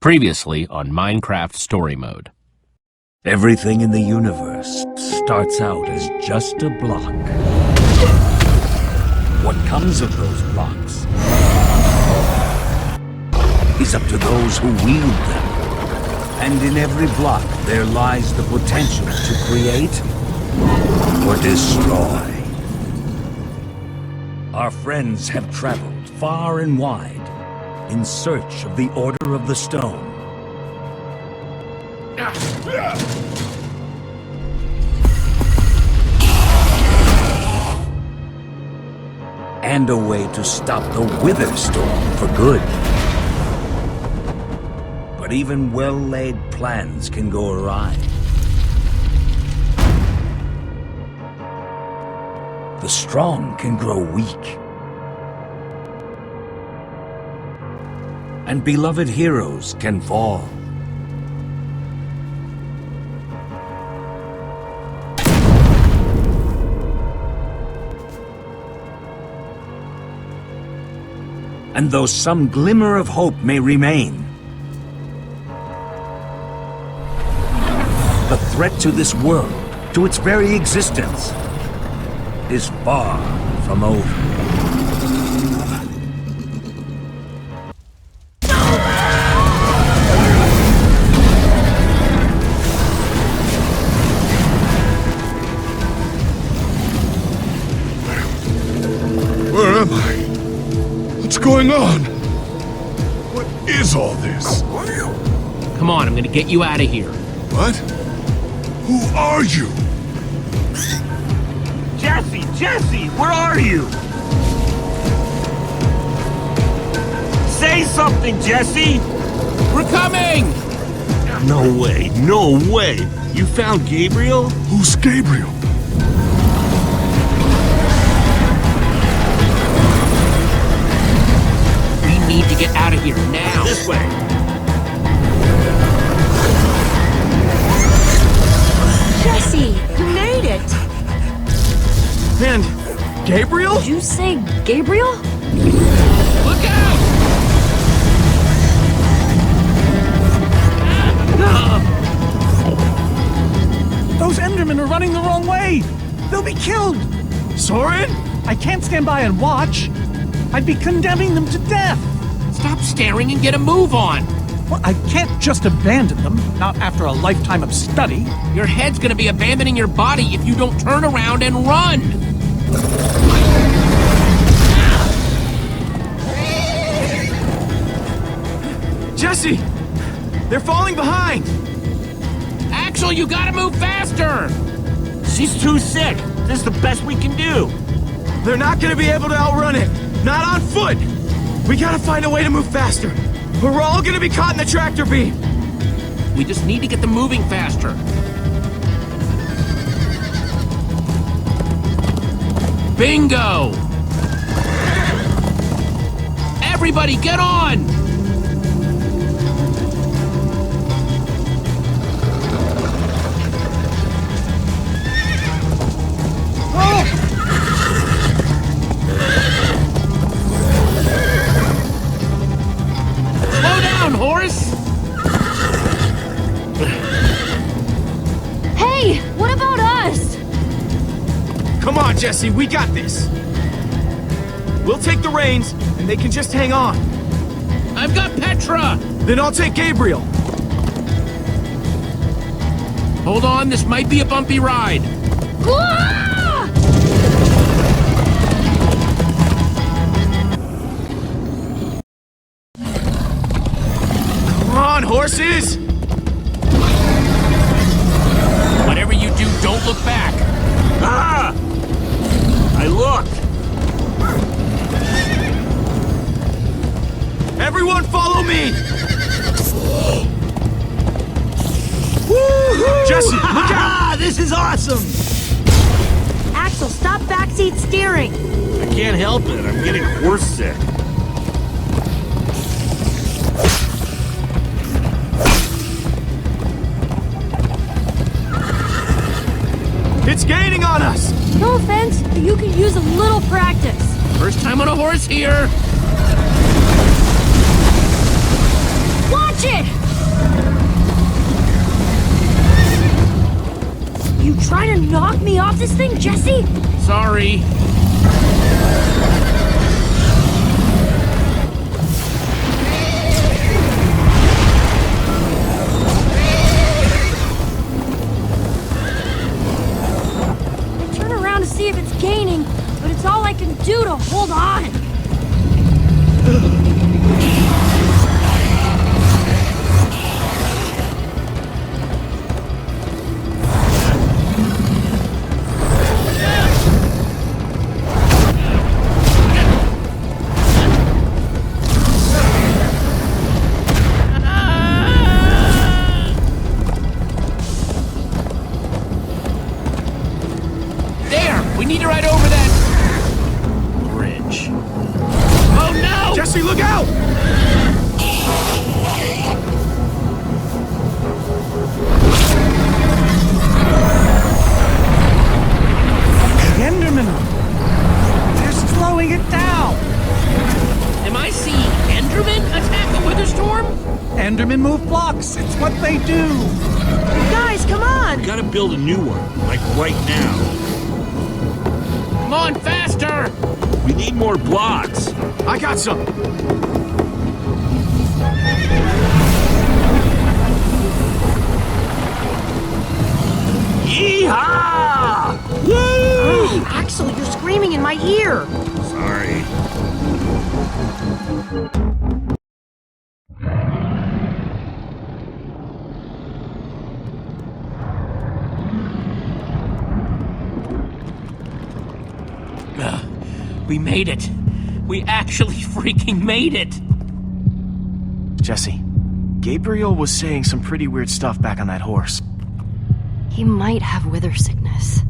Previously on Minecraft Story Mode. Everything in the universe starts out as just a block. What comes of those blocks is up to those who wield them. And in every block there lies the potential to create or destroy. Our friends have traveled far and wide in search of the Order of the Stone. And a way to stop the Wither Storm for good. But even well-laid plans can go awry. The strong can grow weak. And beloved heroes can fall. And though some glimmer of hope may remain, the threat to this world, to its very existence, is far from over. Where am I? What's going on? What is all this? Come on, I'm gonna get you out of here. What? Who are you? Jesse, where are you? Say something, Jesse! We're coming! No way! You found Gabriel? Who's Gabriel? We need to get out of here now. This way! Jesse, you made it! And Gabriel? Did you say Gabriel? Look out! Those Endermen are running the wrong way! They'll be killed! Soren? I can't stand by and watch. I'd be condemning them to death. Stop staring and get a move on. Well, I can't just abandon them, not after a lifetime of study. Your head's gonna be abandoning your body if you don't turn around and run. Jesse! They're falling behind! Axel, you gotta move faster! She's too sick. This is the best we can do. They're not gonna be able to outrun it. Not on foot! We gotta find a way to move faster. Or we're all gonna be caught in the tractor beam. We just need to get them moving faster. Bingo! Everybody, get on! Slow down, horse! Hey, what about us? Come on, Jesse, we got this. We'll take the reins, and they can just hang on. I've got Petra! Then I'll take Gabriel. Hold on, this might be a bumpy ride. Ah! Come on, horses! Whatever you do, don't look back. Ah! I looked. Everyone follow me! Woo-hoo! Jesse, look out! This is awesome! Axel, stop backseat steering! I can't help it. I'm getting horse sick. It's gaining on us! No offense, but you could use a little practice. First time on a horse here. Watch it! trying to knock me off this thing, Jesse? Sorry. I turn around to see if it's gaining, but it's all I can do to hold on. We need to ride over that bridge. Oh no! Jesse, look out! The Endermen! They're slowing it down! Am I seeing Endermen attack the Witherstorm? Endermen move blocks. It's what they do. Guys, come on! We gotta build a new one, like right now. Come on, faster! We need more blocks. I got some. Yeehaw! Woo! Axel, you're screaming in my ear! Sorry. We made it. We actually freaking made it. Jesse, Gabriel was saying some pretty weird stuff back on that horse. He might have wither sickness.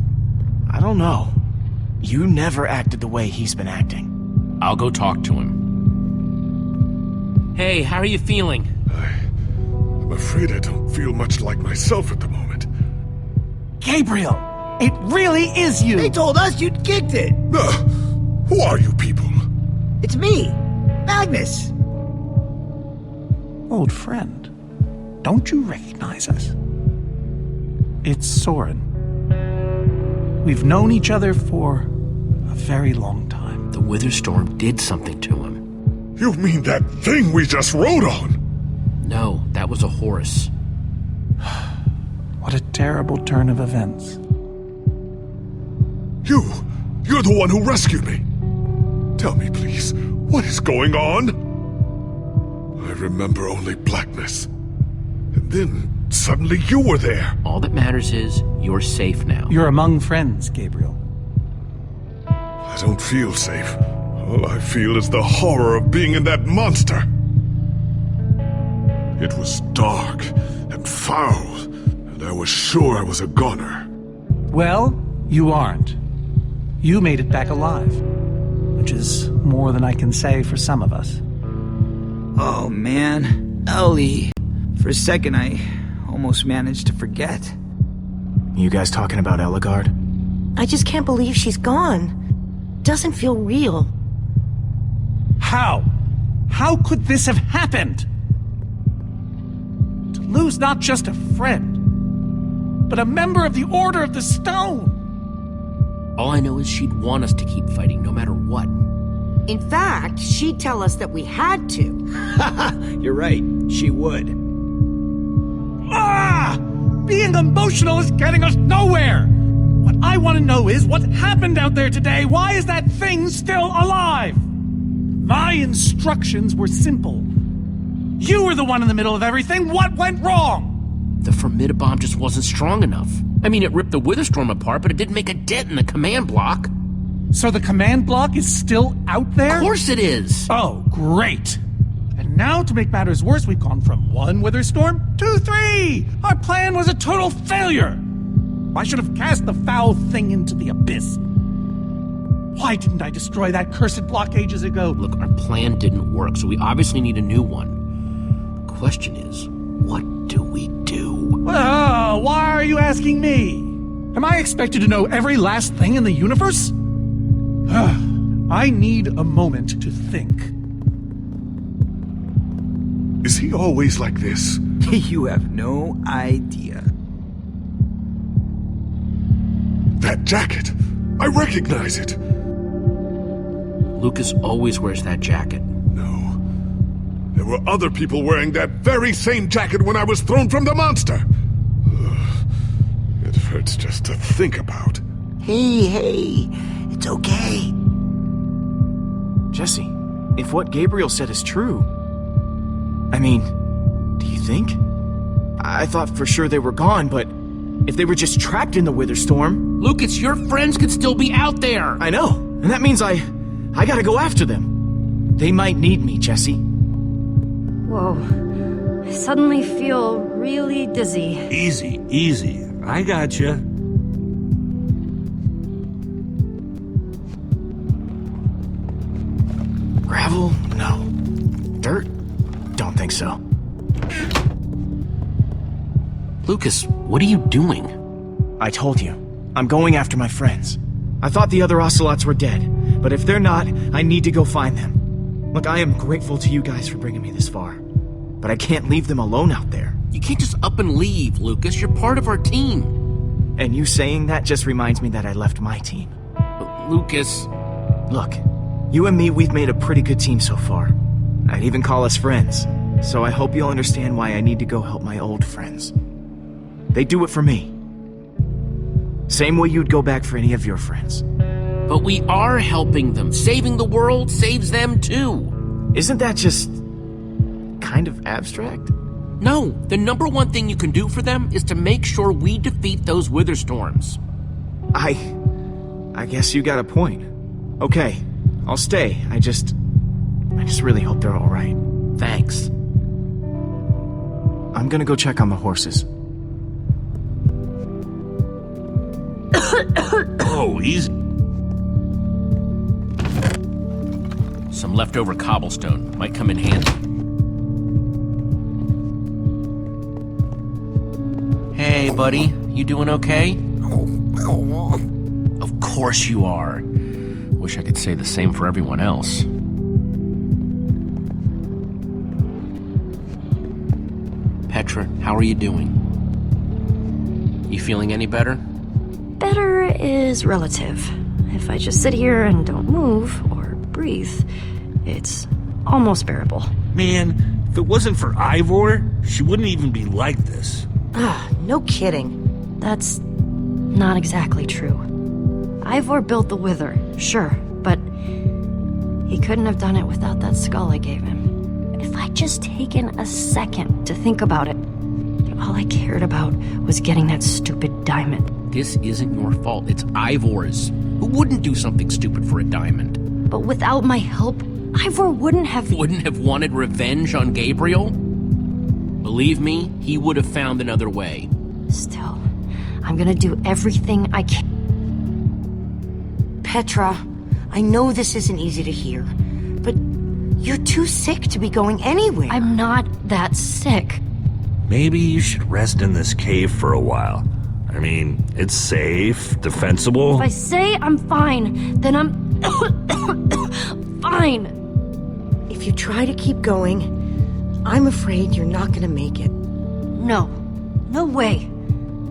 I don't know. You never acted the way he's been acting. I'll go talk to him. Hey, how are you feeling? I'm afraid I don't feel much like myself at the moment. Gabriel! It really is you! They told us you'd kicked it. Who are you people? It's me, Magnus. Old friend, don't you recognize us? It's Soren. We've known each other for a very long time. The Witherstorm did something to him. You mean that thing we just rode on? No, that was a horse. What a terrible turn of events. You're the one who rescued me. Tell me, please, what is going on? I remember only blackness. And then, suddenly you were there. All that matters is you're safe now. You're among friends, Gabriel. I don't feel safe. All I feel is the horror of being in that monster. It was dark and foul, and I was sure I was a goner. Well, you aren't. You made it back alive, which is more than I can say for some of us. Oh man, Ellie. For a second I almost managed to forget. You guys talking about Eligard? I just can't believe she's gone. Doesn't feel real. How? How could this have happened? To lose not just a friend, but a member of the Order of the Stone! All I know is she'd want us to keep fighting no matter what. In fact, she'd tell us that we had to. You're right, she would. Ah! Being emotional is getting us nowhere! What I want to know is what happened out there today? Why is that thing still alive? My instructions were simple. You were the one in the middle of everything. What went wrong? The Formidabomb just wasn't strong enough. I mean, it ripped the Witherstorm apart, but it didn't make a dent in the command block. So the command block is still out there? Of course it is! Oh, great. And now, to make matters worse, we've gone from 1 Witherstorm to 3! Our plan was a total failure! I should have cast the foul thing into the abyss. Why didn't I destroy that cursed block ages ago? Look, our plan didn't work, so we obviously need a new one. The question is, what do we do? Well, why are you asking me? Am I expected to know every last thing in the universe? I need a moment to think. Is he always like this? You have no idea. That jacket! I recognize it! Lucas always wears that jacket. No. There were other people wearing that very same jacket when I was thrown from the monster! Ugh. It hurts just to think about. Hey, it's okay. Jesse, if what Gabriel said is true... I mean, do you think? I thought for sure they were gone, but if they were just trapped in the Wither Storm... Lucas, your friends could still be out there! I know, and that means I gotta go after them. They might need me, Jesse. Whoa. I suddenly feel really dizzy. Easy, easy. I gotcha. Gravel? No. Dirt? Don't think so. Lucas, what are you doing? I told you. I'm going after my friends. I thought the other ocelots were dead, but if they're not, I need to go find them. Look, I am grateful to you guys for bringing me this far, but I can't leave them alone out there. You can't just up and leave, Lucas. You're part of our team. And you saying that just reminds me that I left my team. But Lucas... Look, you and me, we've made a pretty good team so far. I'd even call us friends, so I hope you'll understand why I need to go help my old friends. They do it for me. Same way you'd go back for any of your friends. But we are helping them. Saving the world saves them too. Isn't that just... kind of abstract? No, the number one thing you can do for them is to make sure we defeat those Wither Storms. I guess you got a point. Okay, I'll stay. I just really hope they're all right. Thanks. I'm gonna go check on the horses. Oh, easy. Some leftover cobblestone might come in handy. Hey, buddy. You doing okay? Of course you are. Wish I could say the same for everyone else. Petra, how are you doing? You feeling any better? Better is relative. If I just sit here and don't move or breathe, it's almost bearable. Man, if it wasn't for Ivor, she wouldn't even be like this. No kidding. That's not exactly true. Ivor built the Wither, sure, but he couldn't have done it without that skull I gave him. If I'd just taken a second to think about it, all I cared about was getting that stupid diamond. This isn't your fault. It's Ivor's. Who wouldn't do something stupid for a diamond? But without my help, Ivor wouldn't have wanted revenge on Gabriel? Believe me, he would have found another way. Still, I'm gonna do everything I can. Petra, I know this isn't easy to hear, but you're too sick to be going anywhere. I'm not that sick. Maybe you should rest in this cave for a while. I mean, it's safe, defensible. If I say I'm fine, then I'm fine. If you try to keep going, I'm afraid you're not gonna make it. No way.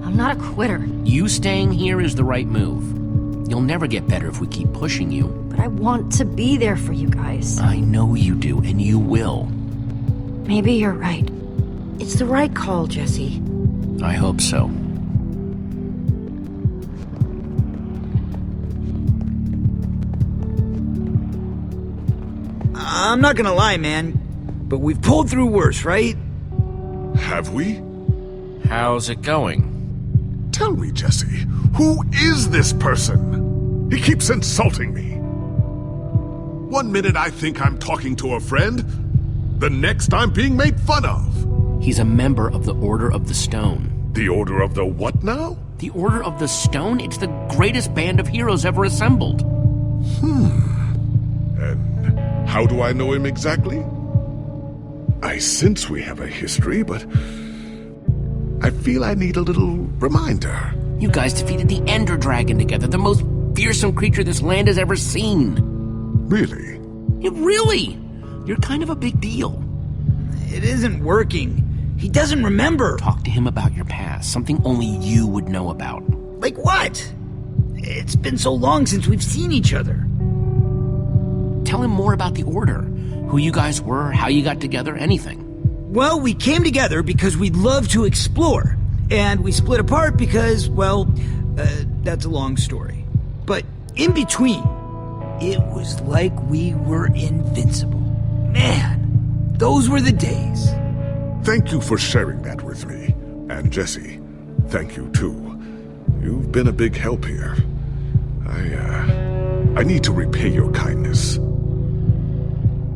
I'm not a quitter. You staying here is the right move. You'll never get better if we keep pushing you. But I want to be there for you guys. I know you do, and you will. Maybe you're right. It's the right call, Jesse. I hope so. I'm not gonna lie, man, but we've pulled through worse, right? Have we? How's it going? Tell me, Jesse, who is this person? He keeps insulting me. One minute I think I'm talking to a friend, the next I'm being made fun of. He's a member of the Order of the Stone. The Order of the what now? The Order of the Stone? It's the greatest band of heroes ever assembled. And how do I know him exactly? I sense we have a history, but I feel I need a little reminder. You guys defeated the Ender Dragon together, the most fearsome creature this land has ever seen. Really? Yeah, really? You're kind of a big deal. It isn't working. He doesn't remember. Talk to him about your past, something only you would know about. Like what? It's been so long since we've seen each other. Tell him more about the Order. Who you guys were, how you got together, anything. Well, we came together because we'd love to explore. And we split apart because, well, that's a long story. But in between, it was like we were invincible. Man, those were the days. Thank you for sharing that with me. And Jesse, thank you too. You've been a big help here. I need to repay your kindness.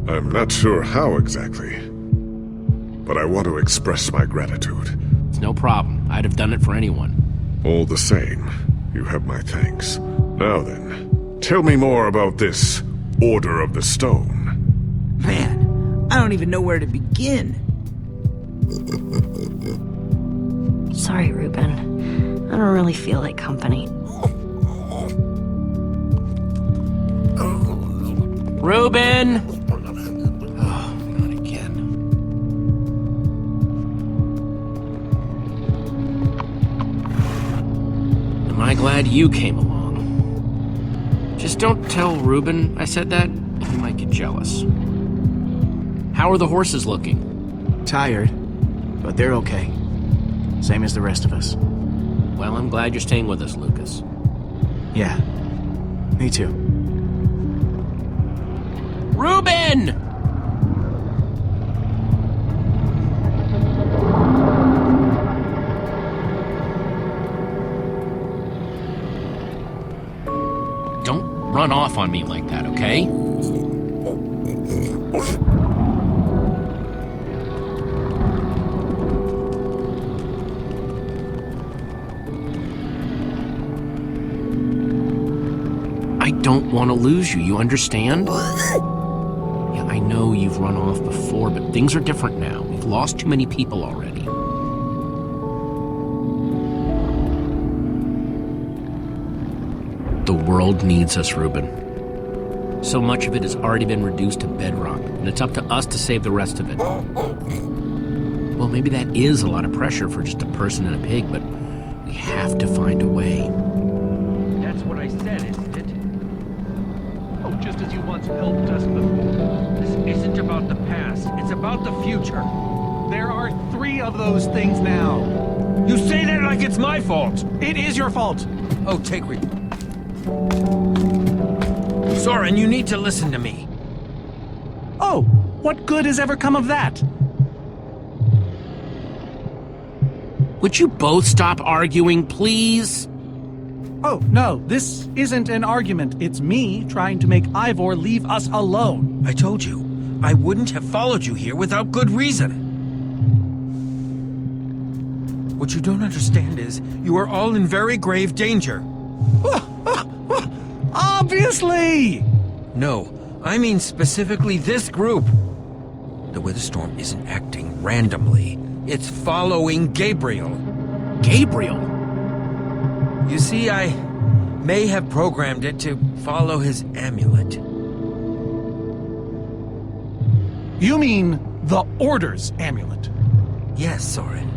I'm not sure how exactly, but I want to express my gratitude. It's no problem. I'd have done it for anyone. All the same, you have my thanks. Now then, tell me more about this Order of the Stone. Man, I don't even know where to begin. Sorry, Reuben. I don't really feel like company. Reuben! Oh, not again. Am I glad you came along? Just don't tell Reuben I said that. He might get jealous. How are the horses looking? Tired, but they're okay. Same as the rest of us. Well, I'm glad you're staying with us, Lucas. Yeah, me too. Reuben! Don't run off on me like that, okay? I don't want to lose you, you understand? I know you've run off before, but things are different now. We've lost too many people already. The world needs us, Reuben. So much of it has already been reduced to bedrock, and it's up to us to save the rest of it. Well, maybe that is a lot of pressure for just a person and a pig, but we have to find a way. That's what I said, isn't it? Oh, just as you once helped us before. This isn't about the past, it's about the future. There are 3 of those things now. You say that like it's my fault! It is your fault. Oh, take me. Soren, you need to listen to me. Oh, what good has ever come of that? Would you both stop arguing, please? Oh, no, this isn't an argument. It's me trying to make Ivor leave us alone. I told you, I wouldn't have followed you here without good reason. What you don't understand is, you are all in very grave danger. Obviously! No, I mean specifically this group. The Witherstorm isn't acting randomly. It's following Gabriel. Gabriel? You see, I may have programmed it to follow his amulet. You mean the Order's amulet? Yes, Soren.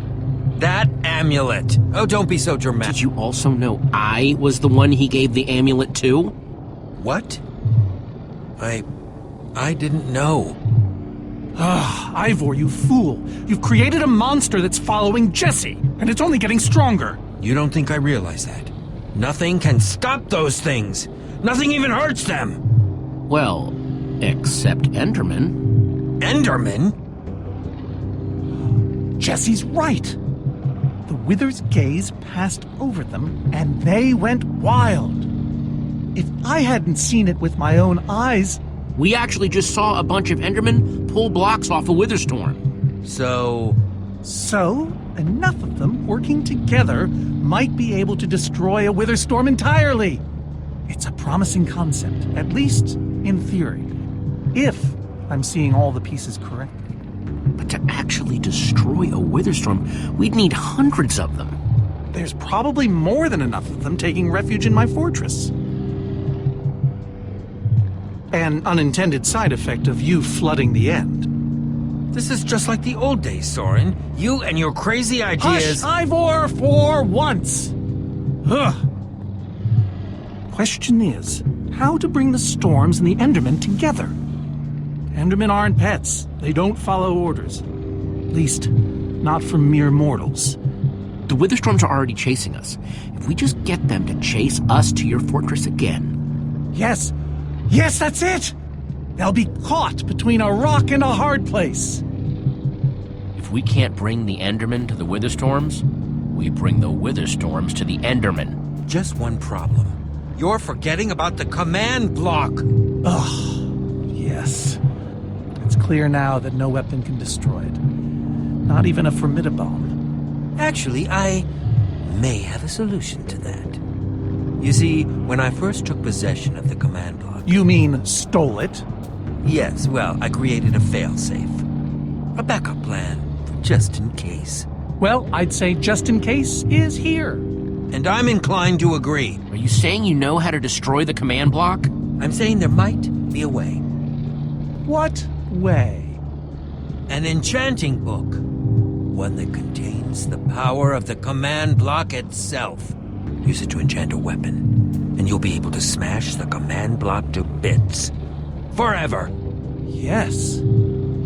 That amulet. Oh, don't be so dramatic. Did you also know I was the one he gave the amulet to? What? I didn't know. Ah, Ivor, you fool. You've created a monster that's following Jesse, and it's only getting stronger. You don't think I realize that? Nothing can stop those things. Nothing even hurts them. Well, except Enderman. Enderman? Jesse's right. The Wither's gaze passed over them, and they went wild. If I hadn't seen it with my own eyes... We actually just saw a bunch of Endermen pull blocks off a Witherstorm. So, enough of them working together might be able to destroy a Witherstorm entirely. It's a promising concept, at least in theory, if I'm seeing all the pieces correctly. But to actually destroy a Witherstorm, we'd need hundreds of them. There's probably more than enough of them taking refuge in my fortress. An unintended side effect of you flooding the end. this is just like the old days, Soren. You and your crazy ideas... Hush, Ivor, for once! Ugh. question is, how to bring the storms and the Endermen together? Endermen aren't pets. They don't follow orders. At least, not from mere mortals. The Witherstorms are already chasing us. If we just get them to chase us to your fortress again... Yes! Yes, that's it! They'll be caught between a rock and a hard place. If we can't bring the Endermen to the Witherstorms, we bring the Witherstorms to the Endermen. Just one problem. You're forgetting about the command block. Ugh, yes. It's clear now that no weapon can destroy it. Not even a formidabone. Actually, I may have a solution to that. You see, when I first took possession of the command block... You mean stole it? Yes, well, I created a failsafe. A backup plan, for just in case. Well, I'd say just in case is here. And I'm inclined to agree. Are you saying you know how to destroy the command block? I'm saying there might be a way. What way? An enchanting book. One that contains the power of the command block itself. Use it to enchant a weapon, and you'll be able to smash the command block to bits. Forever. Yes.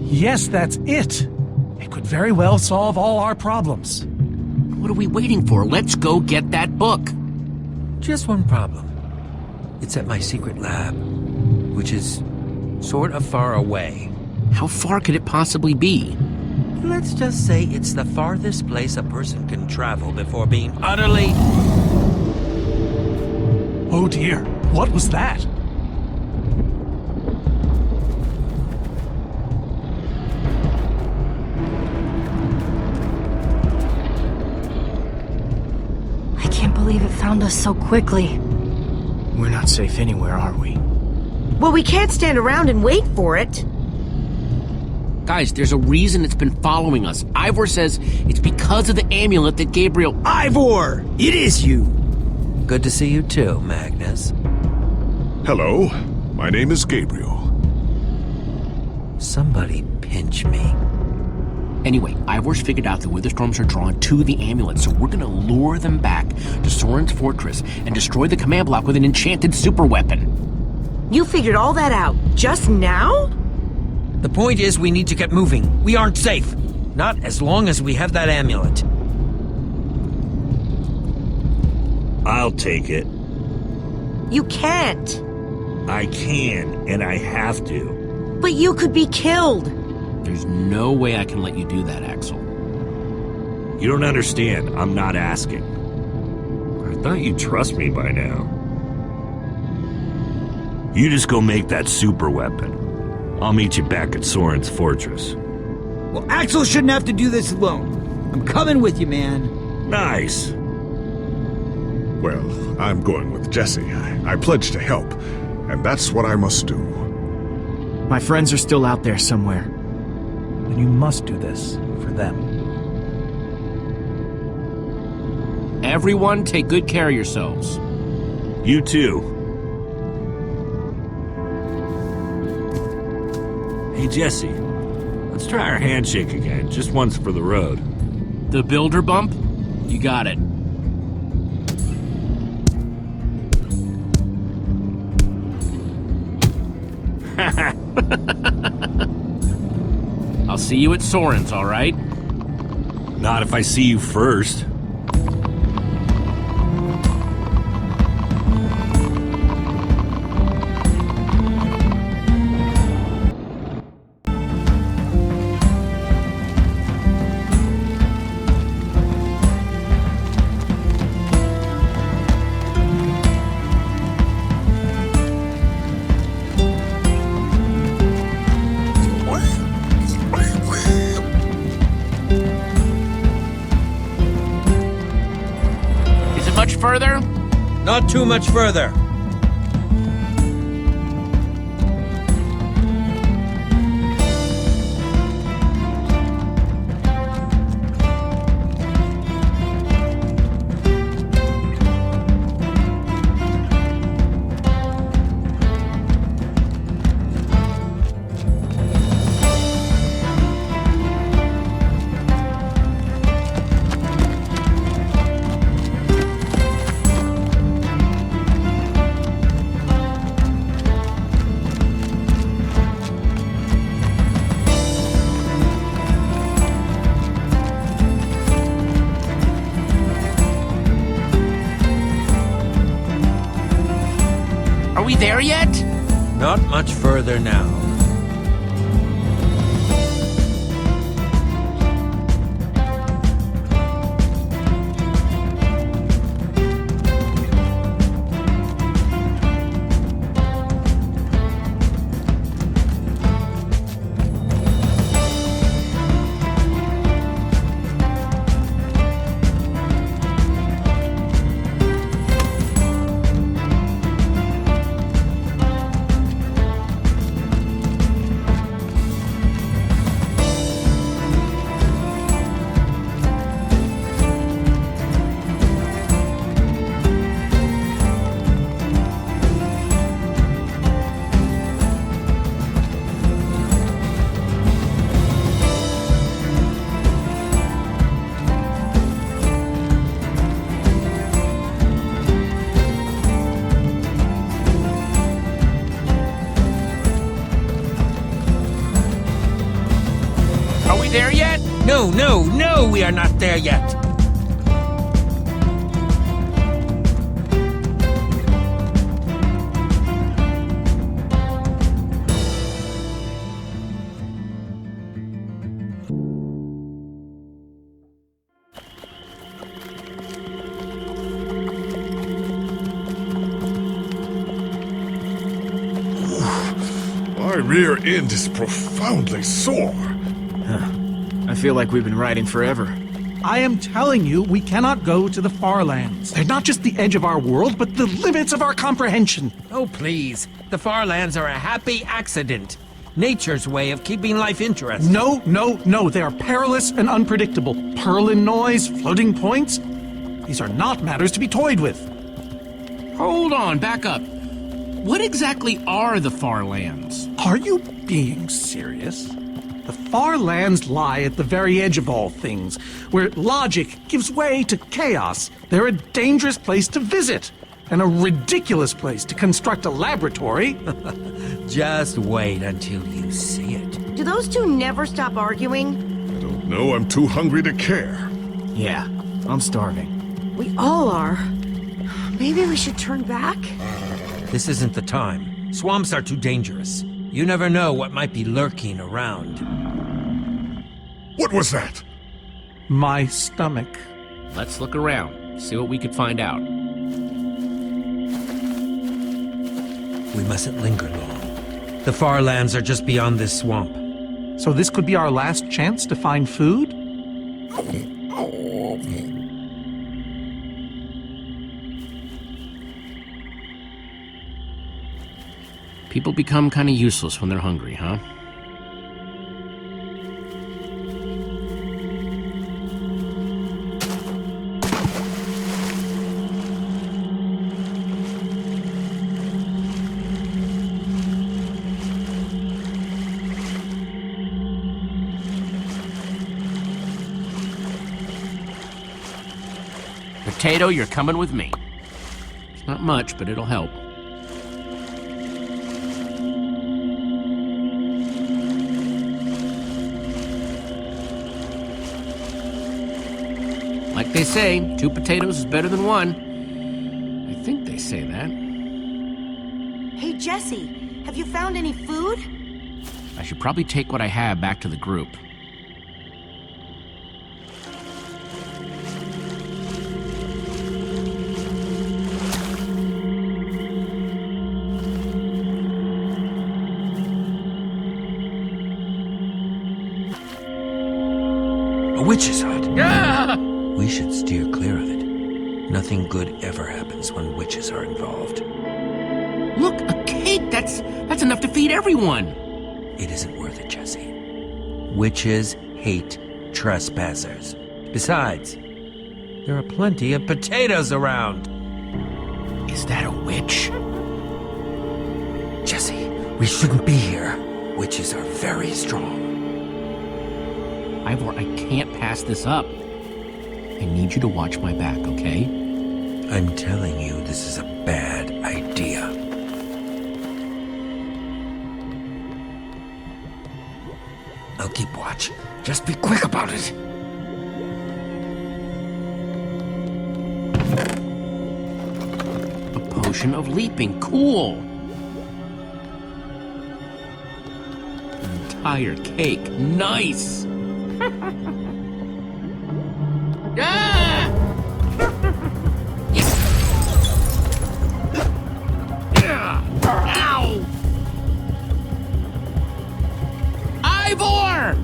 Yes, that's it. It could very well solve all our problems. What are we waiting for? Let's go get that book. Just one problem. It's at my secret lab, which is sort of far away. How far could it possibly be? Let's just say it's the farthest place a person can travel before being utterly... Oh dear, what was that? I can't believe it found us so quickly. We're not safe anywhere, are we? Well, we can't stand around and wait for it. Guys, there's a reason it's been following us. Ivor says it's because of the amulet that Gabriel... Ivor! It is you! Good to see you too, Magnus. Hello, my name is Gabriel. Somebody pinch me. Anyway, Ivor's figured out the Witherstorms are drawn to the amulet, so we're gonna lure them back to Soren's fortress and destroy the command block with an enchanted super weapon. You figured all that out just now? The point is we need to get moving. We aren't safe. Not as long as we have that amulet. I'll take it. You can't. I can, and I have to. But you could be killed. There's no way I can let you do that, Axel. You don't understand. I'm not asking. I thought you'd trust me by now. You just go make that super weapon. I'll meet you back at Soren's fortress. Well, Axel shouldn't have to do this alone. I'm coming with you, man. Nice. Well, I'm going with Jesse. I pledged to help, and that's what I must do. My friends are still out there somewhere. And you must do this for them. Everyone, take good care of yourselves. You too. Hey, Jesse. Let's try our handshake again, just once for the road. The builder bump? You got it. I'll see you at Soren's, all right? Not if I see you first. Further? Not too much further. there yet? Not much further now. There yet? No, we are not there yet. My rear end is profoundly sore. I feel like we've been riding forever. I am telling you, we cannot go to the Farlands. They're not just the edge of our world, but the limits of our comprehension. Oh, please. The Farlands are a happy accident. Nature's way of keeping life interesting. No. They are perilous and unpredictable. Purlin noise, floating points. These are not matters to be toyed with. Hold on, back up. What exactly are the Farlands? Are you being serious? The Farlands lie at the very edge of all things, where logic gives way to chaos. They're a dangerous place to visit, and a ridiculous place to construct a laboratory. Just wait until you see it. Do those two never stop arguing? I don't know, I'm too hungry to care. Yeah, I'm starving. We all are. Maybe we should turn back? This isn't the time. Swamps are too dangerous. You never know what might be lurking around. What was that? My stomach. Let's look around, see what we could find out. We mustn't linger long. The Farlands are just beyond this swamp. So this could be our last chance to find food? People become kind of useless when they're hungry, huh? Potato, you're coming with me. It's not much, but it'll help. Like they say, 2 potatoes is better than 1. I think they say that. Hey, Jesse, have you found any food? I should probably take what I have back to the group. A witch's hut. Ah! We should steer clear of it. Nothing good ever happens when witches are involved. Look, a cake! That's enough to feed everyone! It isn't worth it, Jesse. Witches hate trespassers. Besides, there are plenty of potatoes around. Is that a witch? Jesse, we shouldn't be here. Witches are very strong. Ivor, I can't pass this up. I need you to watch my back, okay? I'm telling you, this is a bad idea. I'll keep watch. Just be quick about it. A potion of leaping. Cool. entire cake. Nice! Ah! Ow! Ivor!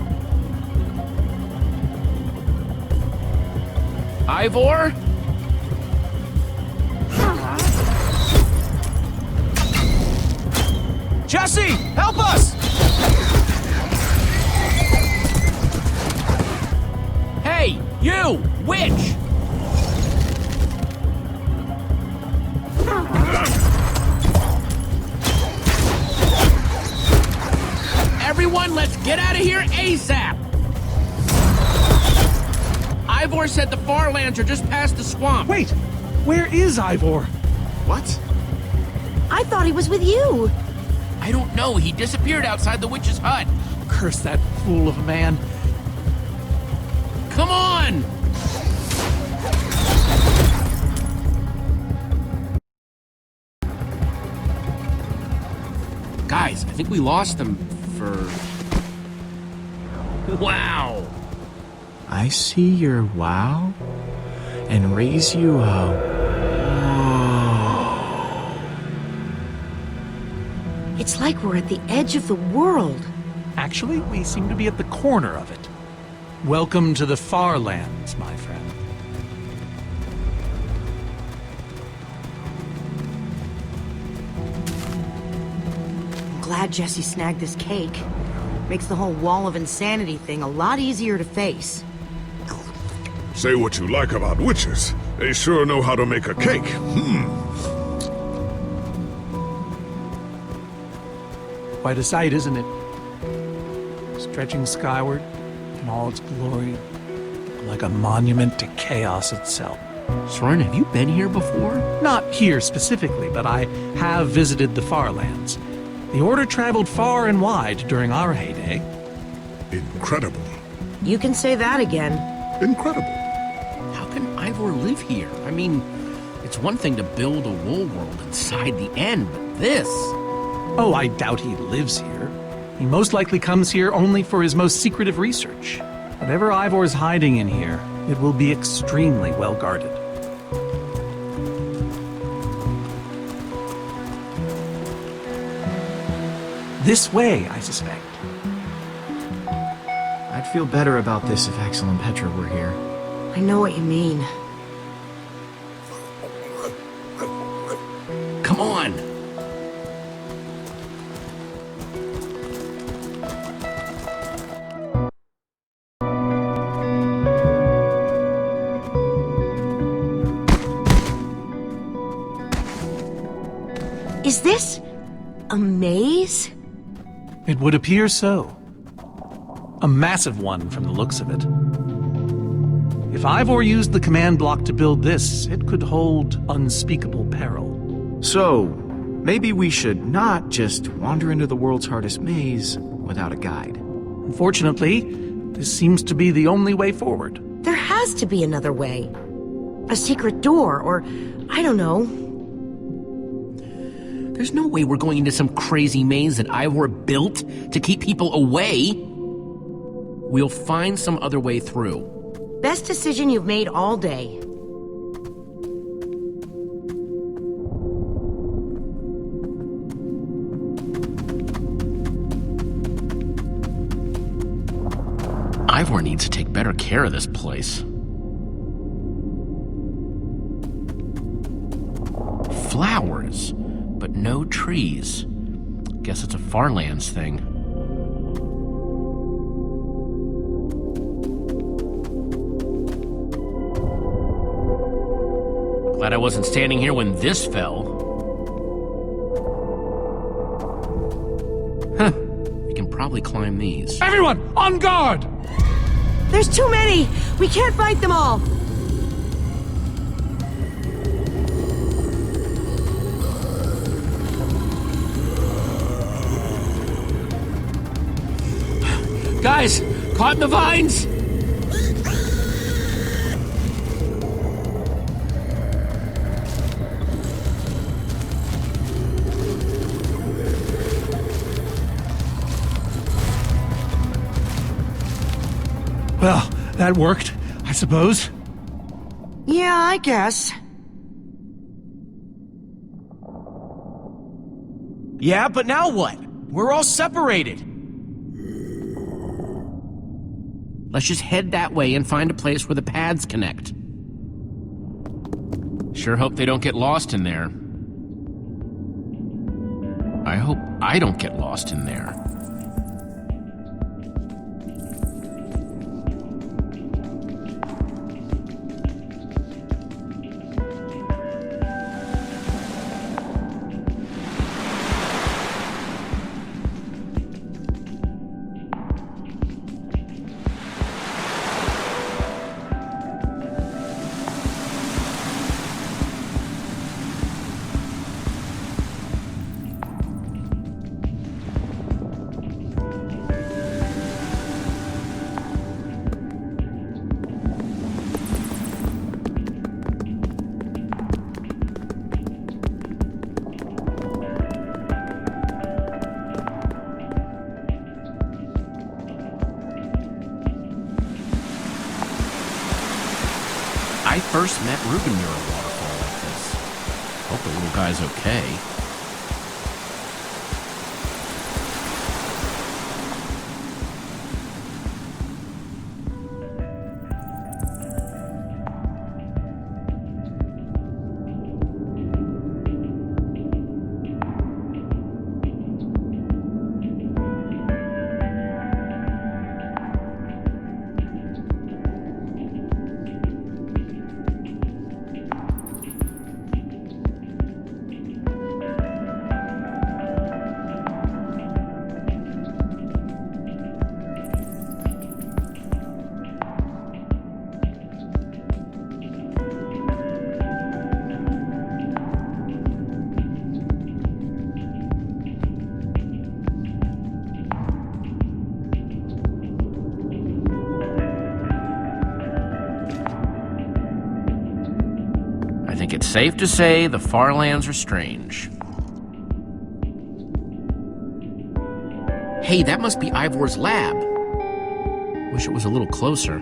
Ivor? Jesse, help us! Hey, you! Witch! Everyone, let's get out of here ASAP! Ivor said the Farlands are just past the swamp. Wait, where is Ivor? What? I thought he was with you. I don't know. He disappeared outside the witch's hut. Curse that fool of a man. Come on! Guys, I think we lost them for... Wow! I see your wow and raise you a whoa. It's like we're at the edge of the world. Actually, we seem to be at the corner of it. Welcome to the Farlands, my friend. I'm glad Jesse snagged this cake. Makes the whole wall of insanity thing a lot easier to face. Say what you like about witches. They sure know how to make a cake. Quite a sight, isn't it? Stretching skyward in all its glory, like a monument to chaos itself. Soren, have you been here before? Not here specifically, but I have visited the Farlands. The Order traveled far and wide during our heyday. Incredible. You can say that again. Incredible. How can Ivor live here? I mean, it's one thing to build a wool world inside the end, but this... Oh, I doubt he lives here. He most likely comes here only for his most secretive research. Whatever Ivor's hiding in here, it will be extremely well guarded. This way, I suspect. I'd feel better about this if Axel and Petra were here. I know what you mean. Come on! Is this a maze? It would appear so. A massive one from the looks of it. If Ivor used the command block to build this, it could hold unspeakable peril. So, maybe we should not just wander into the world's hardest maze without a guide. Unfortunately, this seems to be the only way forward. There has to be another way. A secret door, or I don't know. There's no way we're going into some crazy maze that Ivor built to keep people away. We'll find some other way through. Best decision you've made all day. Ivor needs to take better care of this place. Flowers, but no trees. Guess it's a Farlands thing. Glad I wasn't standing here when this fell. Huh. We can probably climb these. Everyone, on guard! There's too many! We can't fight them all! Guys, caught in the vines! Well, that worked, I suppose. Yeah, I guess. Yeah, but now what? We're all separated. Let's just head that way and find a place where the paths connect. Sure hope they don't get lost in there. I hope I don't get lost in there. I first met Reuben near a waterfall like this. Hope the little guy's okay. I think it's safe to say the Farlands are strange. Hey, that must be Ivor's lab. Wish it was a little closer.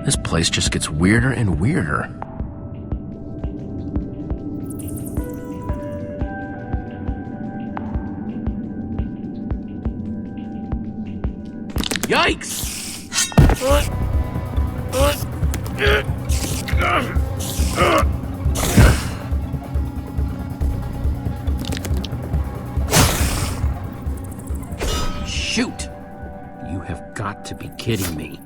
This place just gets weirder and weirder. Yikes! Shoot! You have got to be kidding me.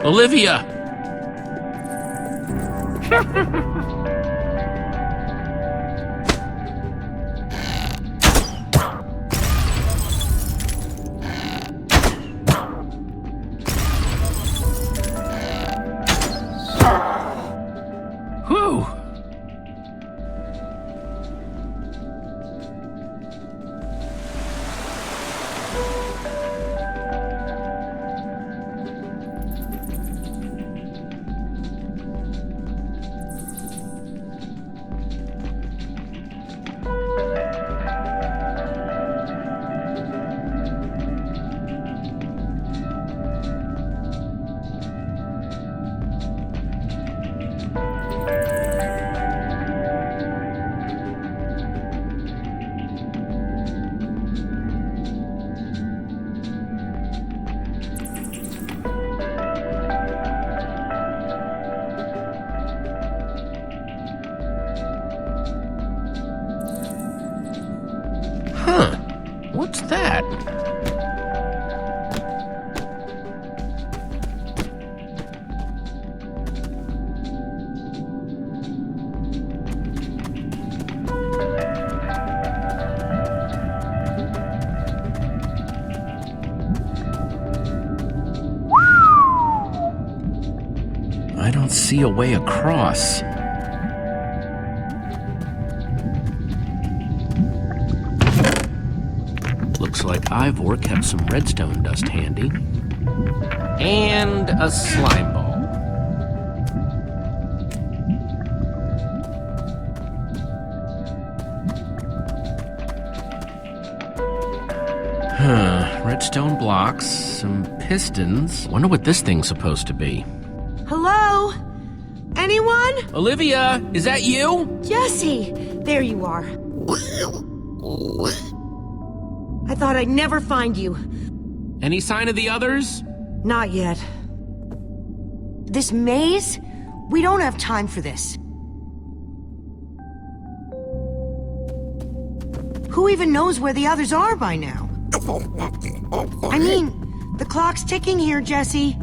Olivia! Whew! What's that? I don't see a way across. Looks like Ivor kept some redstone dust handy. And a slime ball. Redstone blocks, some pistons. Wonder what this thing's supposed to be. Hello? Anyone? Olivia, is that you? Jesse! There you are. I thought I'd never find you. Any sign of the others? Not yet. This maze? We don't have time for this. Who even knows where the others are by now? I mean, the clock's ticking here, Jesse.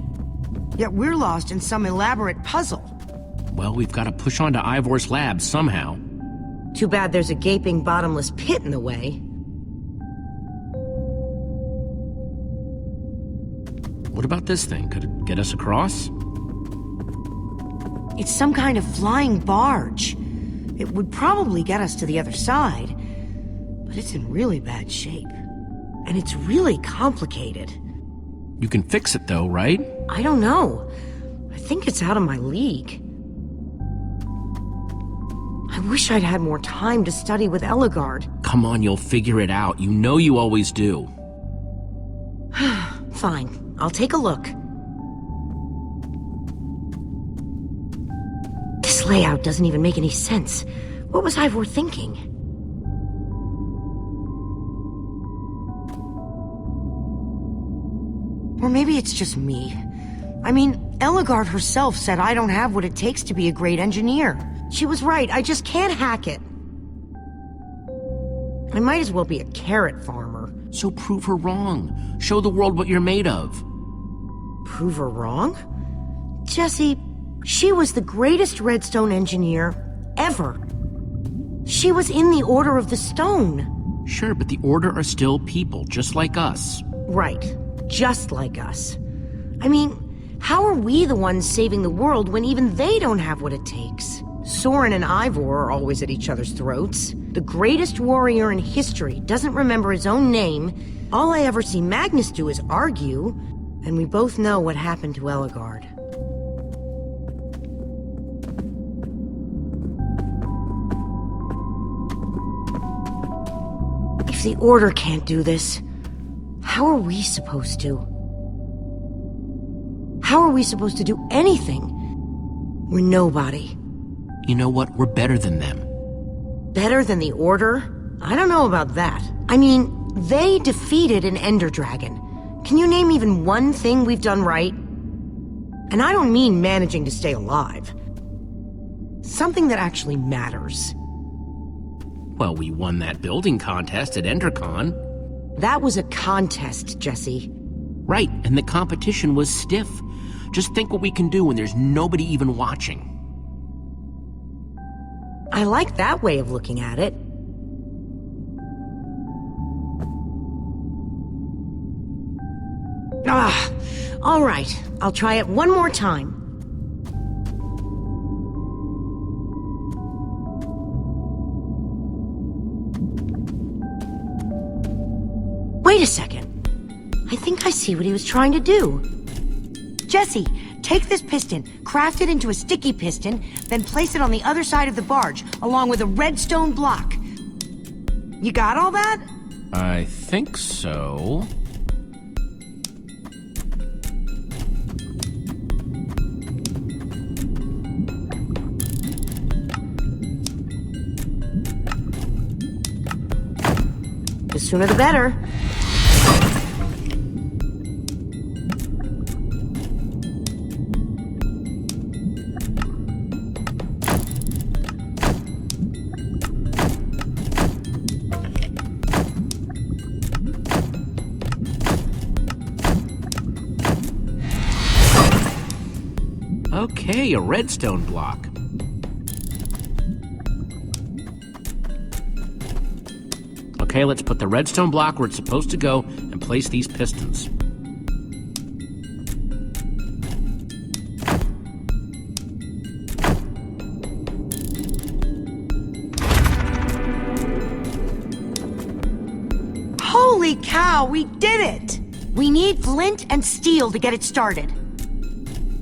Yet we're lost in some elaborate puzzle. Well, we've got to push on to Ivor's lab somehow. Too bad there's a gaping bottomless pit in the way. What about this thing? Could it get us across? It's some kind of flying barge. It would probably get us to the other side, but it's in really bad shape. And it's really complicated. You can fix it though, right? I don't know. I think it's out of my league. I wish I'd had more time to study with Ellegaard. Come on, you'll figure it out. You know you always do. Fine, I'll take a look. This layout doesn't even make any sense. What was Ivor thinking? Or maybe it's just me. I mean, Ellegaard herself said I don't have what it takes to be a great engineer. She was right, I just can't hack it. I might as well be a carrot farmer. So prove her wrong. Show the world what you're made of. Prove her wrong? Jesse, she was the greatest redstone engineer ever. She was in the Order of the Stone. Sure, but the Order are still people, just like us. Right, just like us. I mean, how are we the ones saving the world when even they don't have what it takes? Soren and Ivor are always at each other's throats. The greatest warrior in history doesn't remember his own name. All I ever see Magnus do is argue, and we both know what happened to Ellegaard. If the Order can't do this, how are we supposed to? How are we supposed to do anything? We're nobody. You know what? We're better than them. Better than the Order? I don't know about that. I mean, they defeated an Ender Dragon. Can you name even one thing we've done right? And I don't mean managing to stay alive. Something that actually matters. Well, we won that building contest at EnderCon. That was a contest, Jesse. Right, and the competition was stiff. Just think what we can do when there's nobody even watching. I like that way of looking at it. All right. I'll try it one more time. Wait a second. I think I see what he was trying to do. Jesse, take this piston, craft it into a sticky piston, then place it on the other side of the barge, along with a redstone block. You got all that? I think so. The sooner the better. Okay, a redstone block. Okay, let's put the redstone block where it's supposed to go and place these pistons. Holy cow, we did it! We need flint and steel to get it started.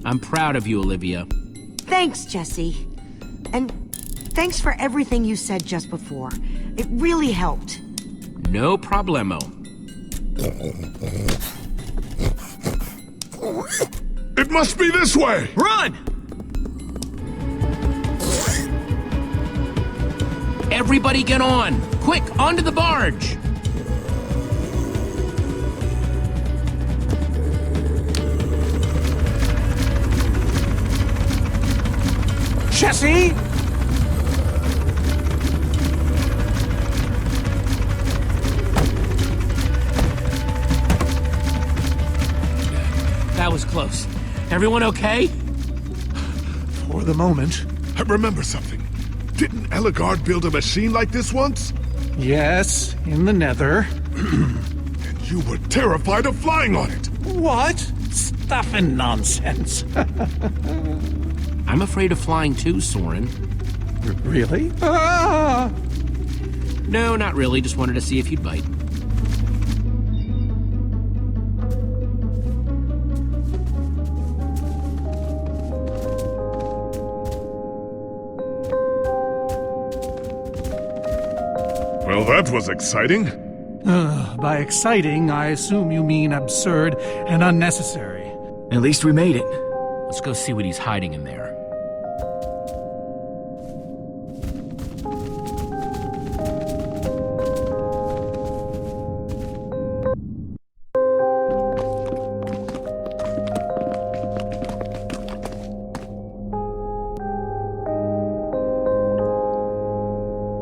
I'm proud of you, Olivia. Thanks, Jesse. And thanks for everything you said just before. It really helped. No problemo. It must be this way! Run! Everybody get on! Quick, onto the barge! Jesse! That was close. Everyone okay? For the moment. I remember something. Didn't Eligard build a machine like this once? Yes, in the nether. And you were terrified of flying on it! What? Stuff and nonsense. I'm afraid of flying too, Soren. Really? Ah! No, not really. Just wanted to see if you'd bite. Well, that was exciting. By exciting, I assume you mean absurd and unnecessary. At least we made it. Let's go see what he's hiding in there.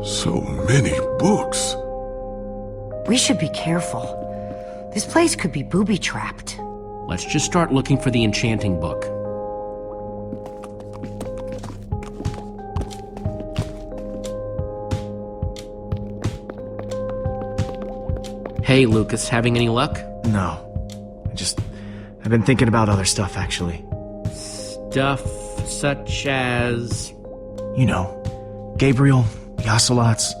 So many books. We should be careful. This place could be booby-trapped. Let's just start looking for the enchanting book. Hey, Lucas, having any luck? No. I've been thinking about other stuff, actually. Stuff such as... You know, Gabriel, the ocelots,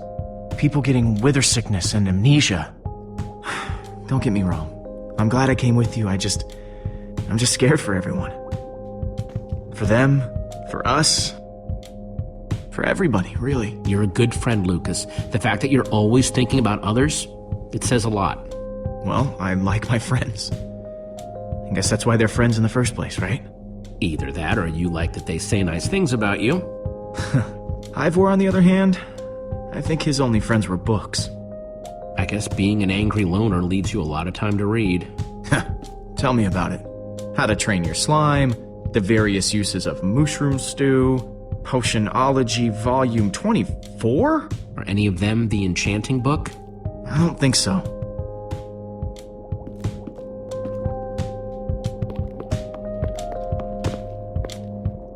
people getting wither sickness and amnesia. Don't get me wrong. I'm glad I came with you. I'm just scared for everyone. For them, for us, for everybody, really. You're a good friend, Lucas. The fact that you're always thinking about others, it says a lot. Well, I like my friends. I guess that's why they're friends in the first place, right? Either that or you like that they say nice things about you. Ivor, on the other hand, I think his only friends were books. I guess being an angry loner leaves you a lot of time to read. Tell me about it. How to train your slime, the various uses of mushroom stew, Potionology Volume 24? Are any of them the enchanting book? I don't think so.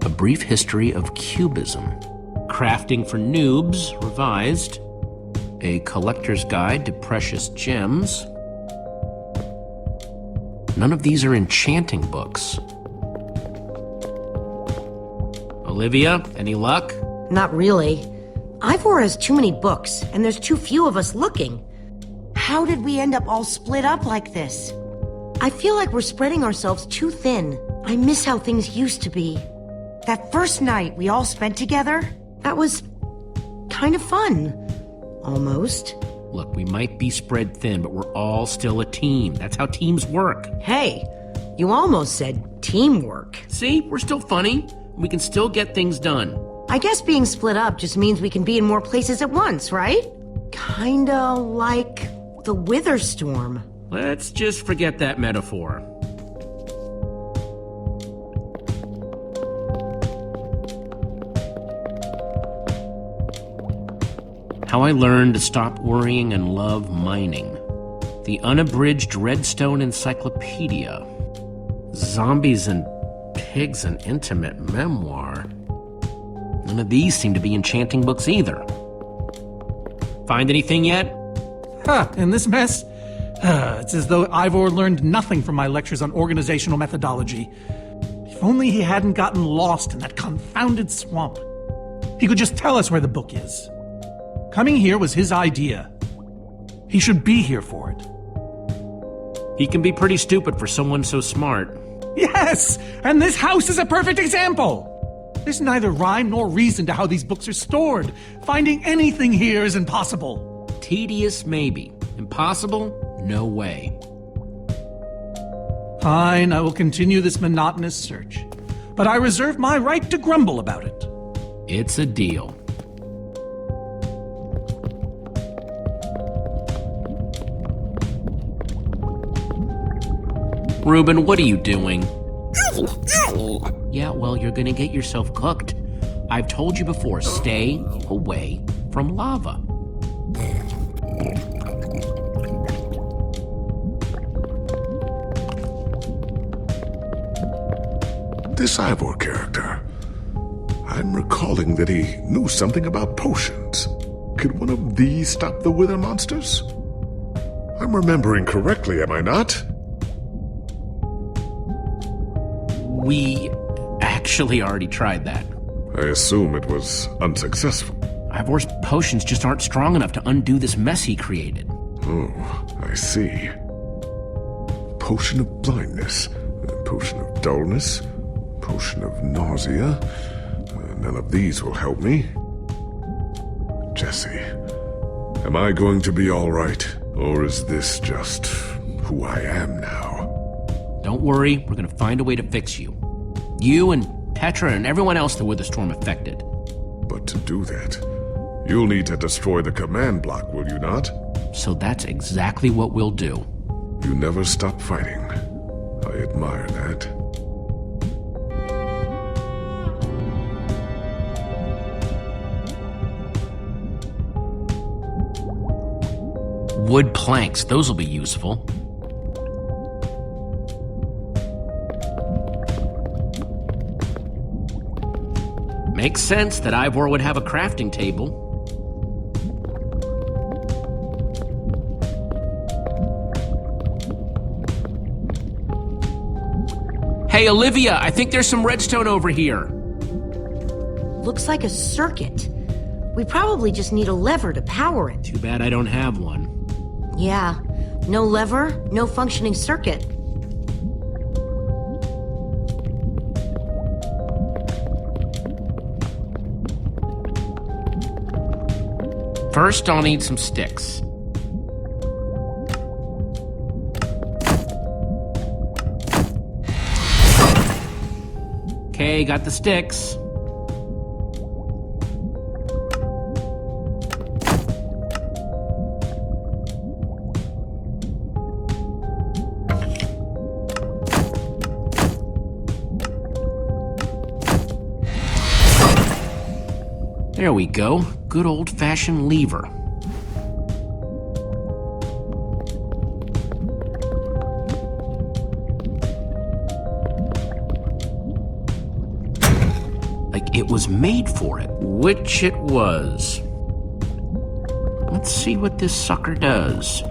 A Brief History of Cubism. Crafting for Noobs, revised. A Collector's Guide to Precious Gems. None of these are enchanting books. Olivia, any luck? Not really. Ivor has too many books, and there's too few of us looking. How did we end up all split up like this? I feel like we're spreading ourselves too thin. I miss how things used to be. That first night we all spent together, that was kind of fun. Almost. Look, we might be spread thin, but we're all still a team. That's how teams work. Hey, you almost said teamwork. See, we're still funny. We can still get things done. I guess being split up just means we can be in more places at once, right? Kinda like the Wither Storm. Let's just forget that metaphor. How I Learned to Stop Worrying and Love Mining. The Unabridged Redstone Encyclopedia. Zombies and Pigs, an intimate memoir. None of these seem to be enchanting books either. Find anything yet? In this mess? It's as though Ivor learned nothing from my lectures on organizational methodology. If only he hadn't gotten lost in that confounded swamp. He could just tell us where the book is. Coming here was his idea. He should be here for it. He can be pretty stupid for someone so smart. Yes! And this house is a perfect example! There's neither rhyme nor reason to how these books are stored. Finding anything here is impossible. Tedious, maybe. Impossible? No way. Fine, I will continue this monotonous search. But I reserve my right to grumble about it. It's a deal. Reuben, what are you doing? Yeah, well, you're gonna get yourself cooked. I've told you before, stay away from lava. This Ivor character, I'm recalling that he knew something about potions. Could one of these stop the wither monsters? I'm remembering correctly, am I not? We actually already tried that. I assume it was unsuccessful. Ivor's potions just aren't strong enough to undo this mess he created. Oh, I see. Potion of blindness, potion of dullness, potion of nausea. None of these will help me. Jesse, am I going to be all right? Or is this just who I am now? Don't worry, we're gonna find a way to fix you. You and Petra and everyone else the Witherstorm affected. But to do that, you'll need to destroy the command block, will you not? So that's exactly what we'll do. You never stop fighting. I admire that. Wood planks, those will be useful. Makes sense that Ivor would have a crafting table. Hey, Olivia, I think there's some redstone over here. Looks like a circuit. We probably just need a lever to power it. Too bad I don't have one. Yeah, no lever, no functioning circuit. First, I'll need some sticks. Okay, got the sticks. There we go. Good old-fashioned lever. Like it was made for it. Which it was. Let's see what this sucker does.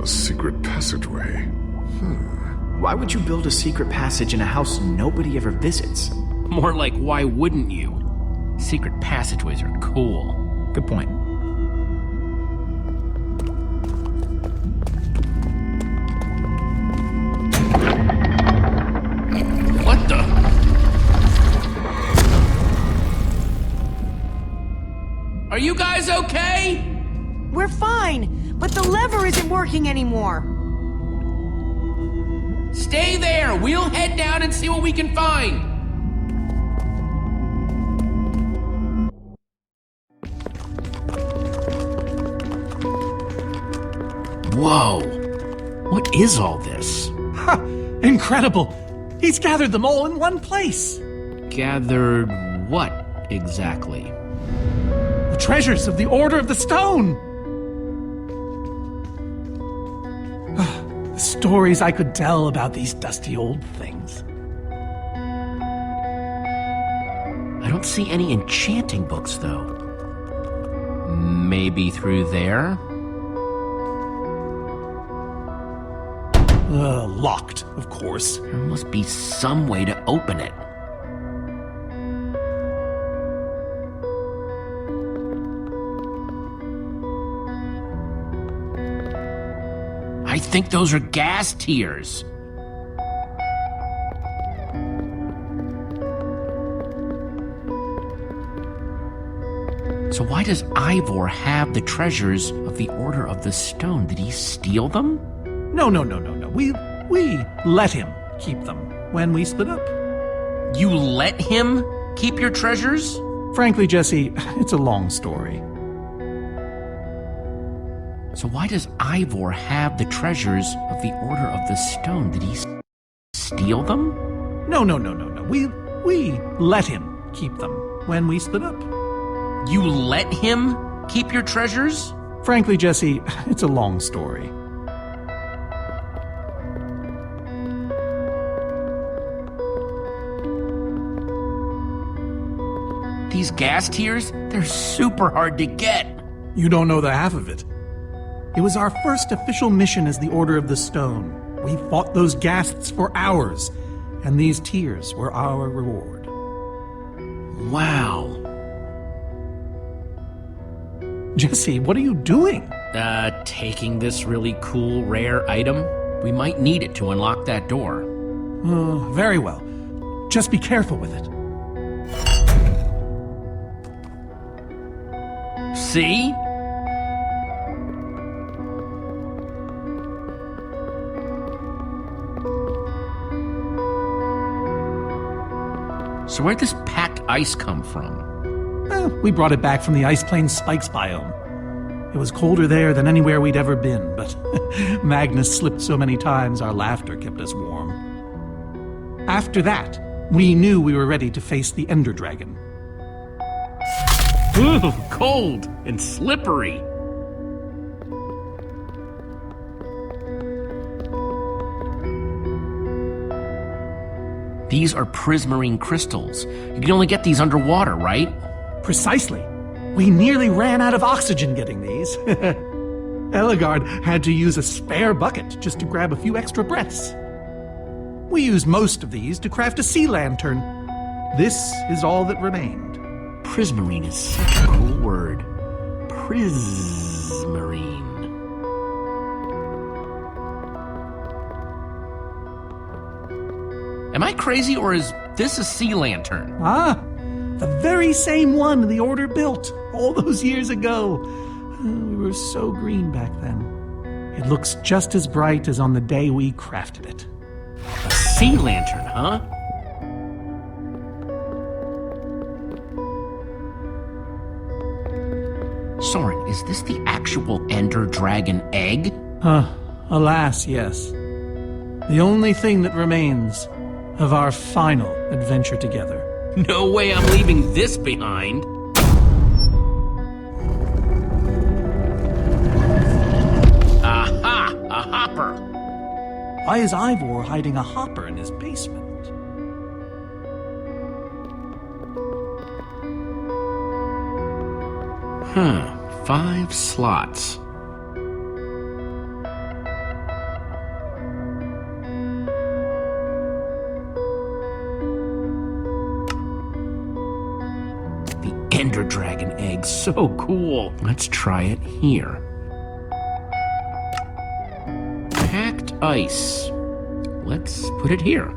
A secret passageway. Why would you build a secret passage in a house nobody ever visits? More like, why wouldn't you? Secret passageways are cool. Good point. What the? Are you guys okay? We're fine, but the lever isn't working anymore. Stay there! We'll head down and see what we can find! Whoa! What is all this? Incredible! He's gathered them all in one place. Gathered what, exactly? The treasures of the Order of the Stone. The stories I could tell about these dusty old things. I don't see any enchanting books, though. Maybe through there? Locked, of course. There must be some way to open it. I think those are gas tears. So why does Ivor have the treasures of the Order of the Stone? Did he steal them? No. We let him keep them when we split up. You let him keep your treasures? Frankly, Jesse, it's a long story. So why does Ivor have the treasures of the Order of the Stone? Did he steal them? No. We let him keep them when we split up. You let him keep your treasures? Frankly, Jesse, it's a long story. These gas tears, they're super hard to get. You don't know the half of it. It was our first official mission as the Order of the Stone. We fought those ghasts for hours, and these tears were our reward. Wow. Jesse, what are you doing? Taking this really cool, rare item. We might need it to unlock that door. Very well. Just be careful with it. See? So where'd this packed ice come from? We brought it back from the Ice Plains Spikes biome. It was colder there than anywhere we'd ever been, but Magnus slipped so many times our laughter kept us warm. After that, we knew we were ready to face the Ender Dragon. Ooh, cold and slippery. These are prismarine crystals. You can only get these underwater, right? Precisely. We nearly ran out of oxygen getting these. Eligard had to use a spare bucket just to grab a few extra breaths. We used most of these to craft a sea lantern. This is all that remained. Prismarine is such a cool word. Prismarine. Am I crazy, or is this a sea lantern? The very same one the Order built all those years ago. We were so green back then. It looks just as bright as on the day we crafted it. A sea lantern, huh? Soren, is this the actual Ender Dragon egg? Alas, yes. The only thing that remains of our final adventure together. No way I'm leaving this behind. Aha! A hopper! Why is Ivor hiding a hopper in his basement? 5 slots. Ender Dragon egg, so cool. Let's try it here. Packed ice. Let's put it here.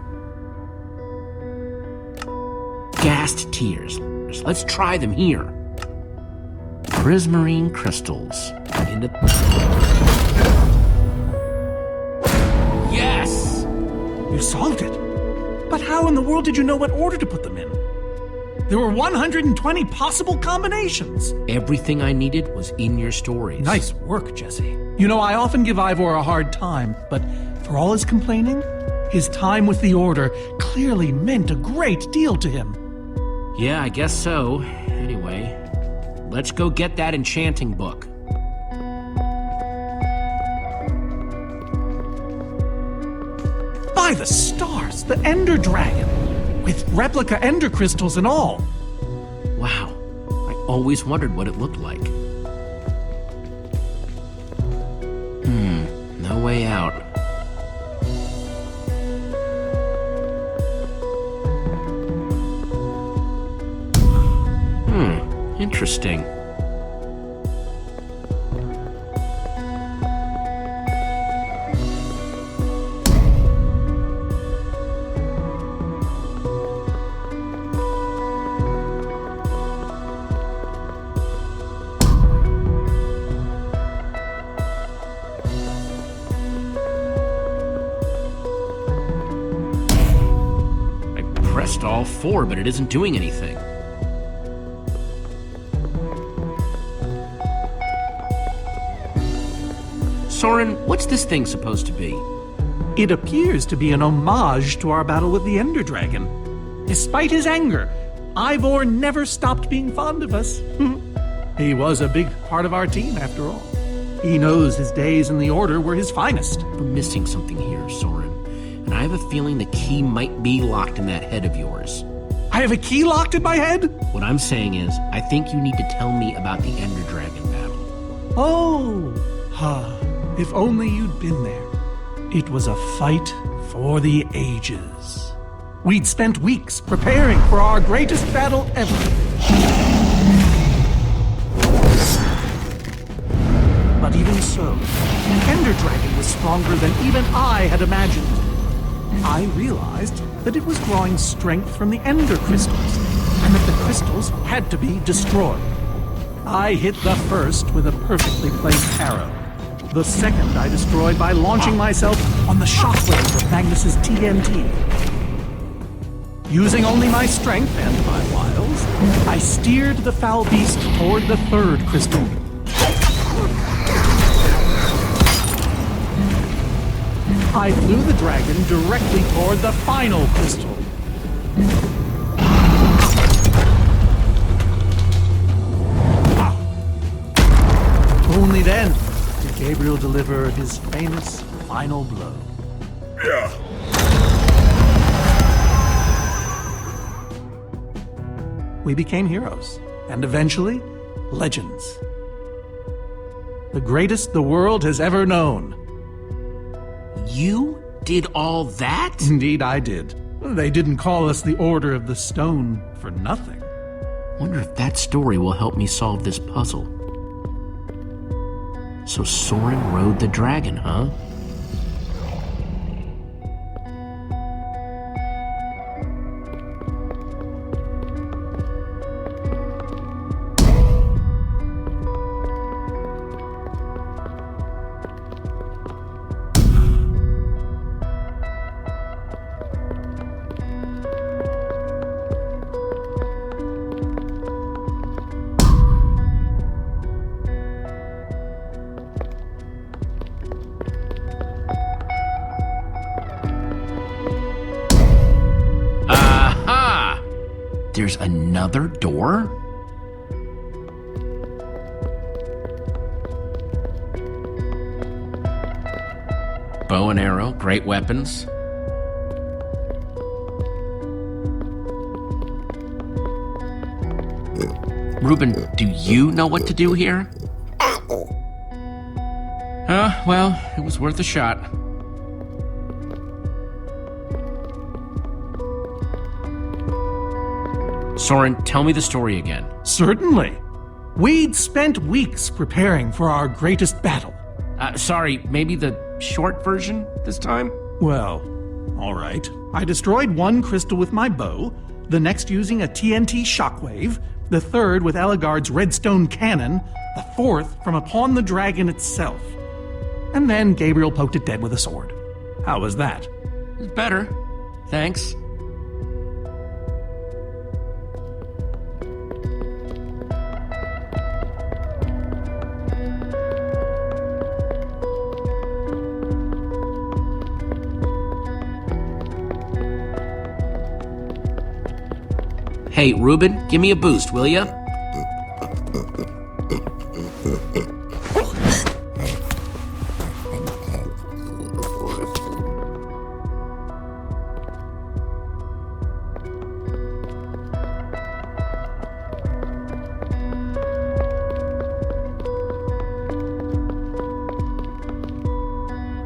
Gassed tears. Let's try them here. Prismarine crystals. Yes! You solved it. But how in the world did you know what order to put them in? There were 120 possible combinations. Everything I needed was in your stories. Nice work, Jesse. You know, I often give Ivor a hard time, but for all his complaining, His time with the Order clearly meant a great deal to him. Yeah, I guess so. Anyway, let's go get that enchanting book. By the stars, the Ender Dragon, with replica Ender crystals and all. Wow, I always wondered what it looked like. No way out. Interesting. I pressed all four, but it isn't doing anything. Soren, what's this thing supposed to be? It appears to be an homage to our battle with the Ender Dragon. Despite his anger, Ivor never stopped being fond of us. He was a big part of our team, after all. He knows his days in the Order were his finest. We're missing something here, Soren. And I have a feeling the key might be locked in that head of yours. I have a key locked in my head? What I'm saying is, I think you need to tell me about the Ender Dragon battle. Oh, if only you'd been there. It was a fight for the ages. We'd spent weeks preparing for our greatest battle ever. But even so, the Ender Dragon was stronger than even I had imagined. I realized that it was drawing strength from the Ender crystals, and that the crystals had to be destroyed. I hit the first with a perfectly placed arrow. The second I destroyed by launching myself on the shockwave of Magnus's TNT. Using only my strength and my wiles, I steered the foul beast toward the third crystal. I flew the dragon directly toward the final crystal. Only then did Gabriel deliver his famous final blow. Yeah. We became heroes, and eventually, legends. The greatest the world has ever known. You did all that? Indeed, I did. They didn't call us the Order of the Stone for nothing. Wonder if that story will help me solve this puzzle. So Soren rode the dragon, huh? There's another door? Bow and arrow, great weapons. Reuben, do you know what to do here? Well, it was worth a shot. Soren, tell me the story again. Certainly. We'd spent weeks preparing for our greatest battle. Sorry, maybe the short version this time? Well, all right. I destroyed one crystal with my bow, the next using a TNT shockwave, the third with Ellegaard's redstone cannon, the fourth from upon the dragon itself. And then Gabriel poked it dead with a sword. How was that? It's better. Thanks. Hey, Reuben, give me a boost, will ya?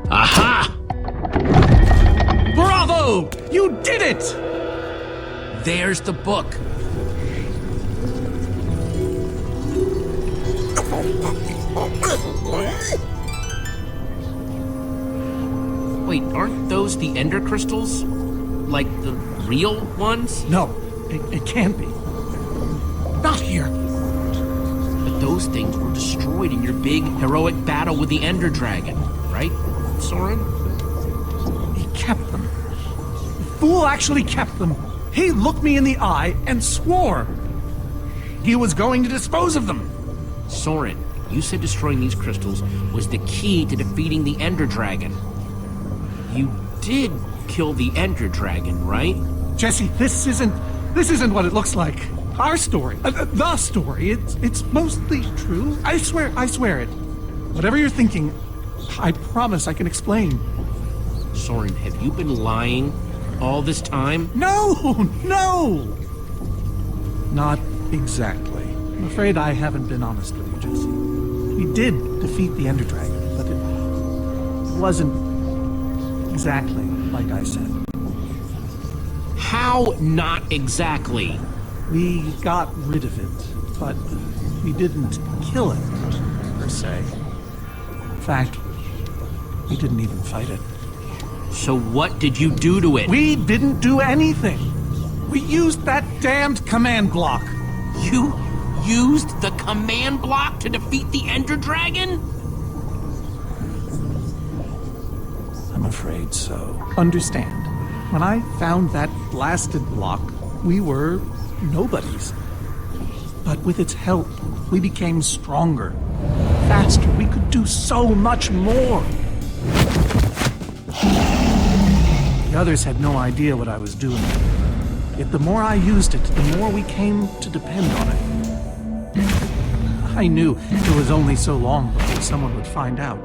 Aha! Bravo! You did it! There's the book. Wait, aren't those the ender crystals? Like the real ones? No, it can't be. Not here. But those things were destroyed in your big, heroic battle with the ender dragon, right, Soren? He kept them. The fool actually kept them. He looked me in the eye and swore he was going to dispose of them. Soren, you said destroying these crystals was the key to defeating the ender dragon. You did kill the ender dragon, right? Jesse, this isn't what it looks like. Our story, the story, it's mostly true. I swear it. Whatever you're thinking, I promise I can explain. Soren, have you been lying all this time? No! Not exactly. I'm afraid I haven't been honest with you, Jesse. We did defeat the Ender Dragon, but it wasn't exactly like I said. How not exactly? We got rid of it, but we didn't kill it, per se. In fact, we didn't even fight it. So what did you do to it? We didn't do anything. We used that damned command block. You used the command block to defeat the Ender Dragon? I'm afraid so. Understand, when I found that blasted block, we were nobodies. But with its help, we became stronger, faster. We could do so much more. The others had no idea what I was doing. Yet the more I used it, the more we came to depend on it. I knew it was only so long before someone would find out.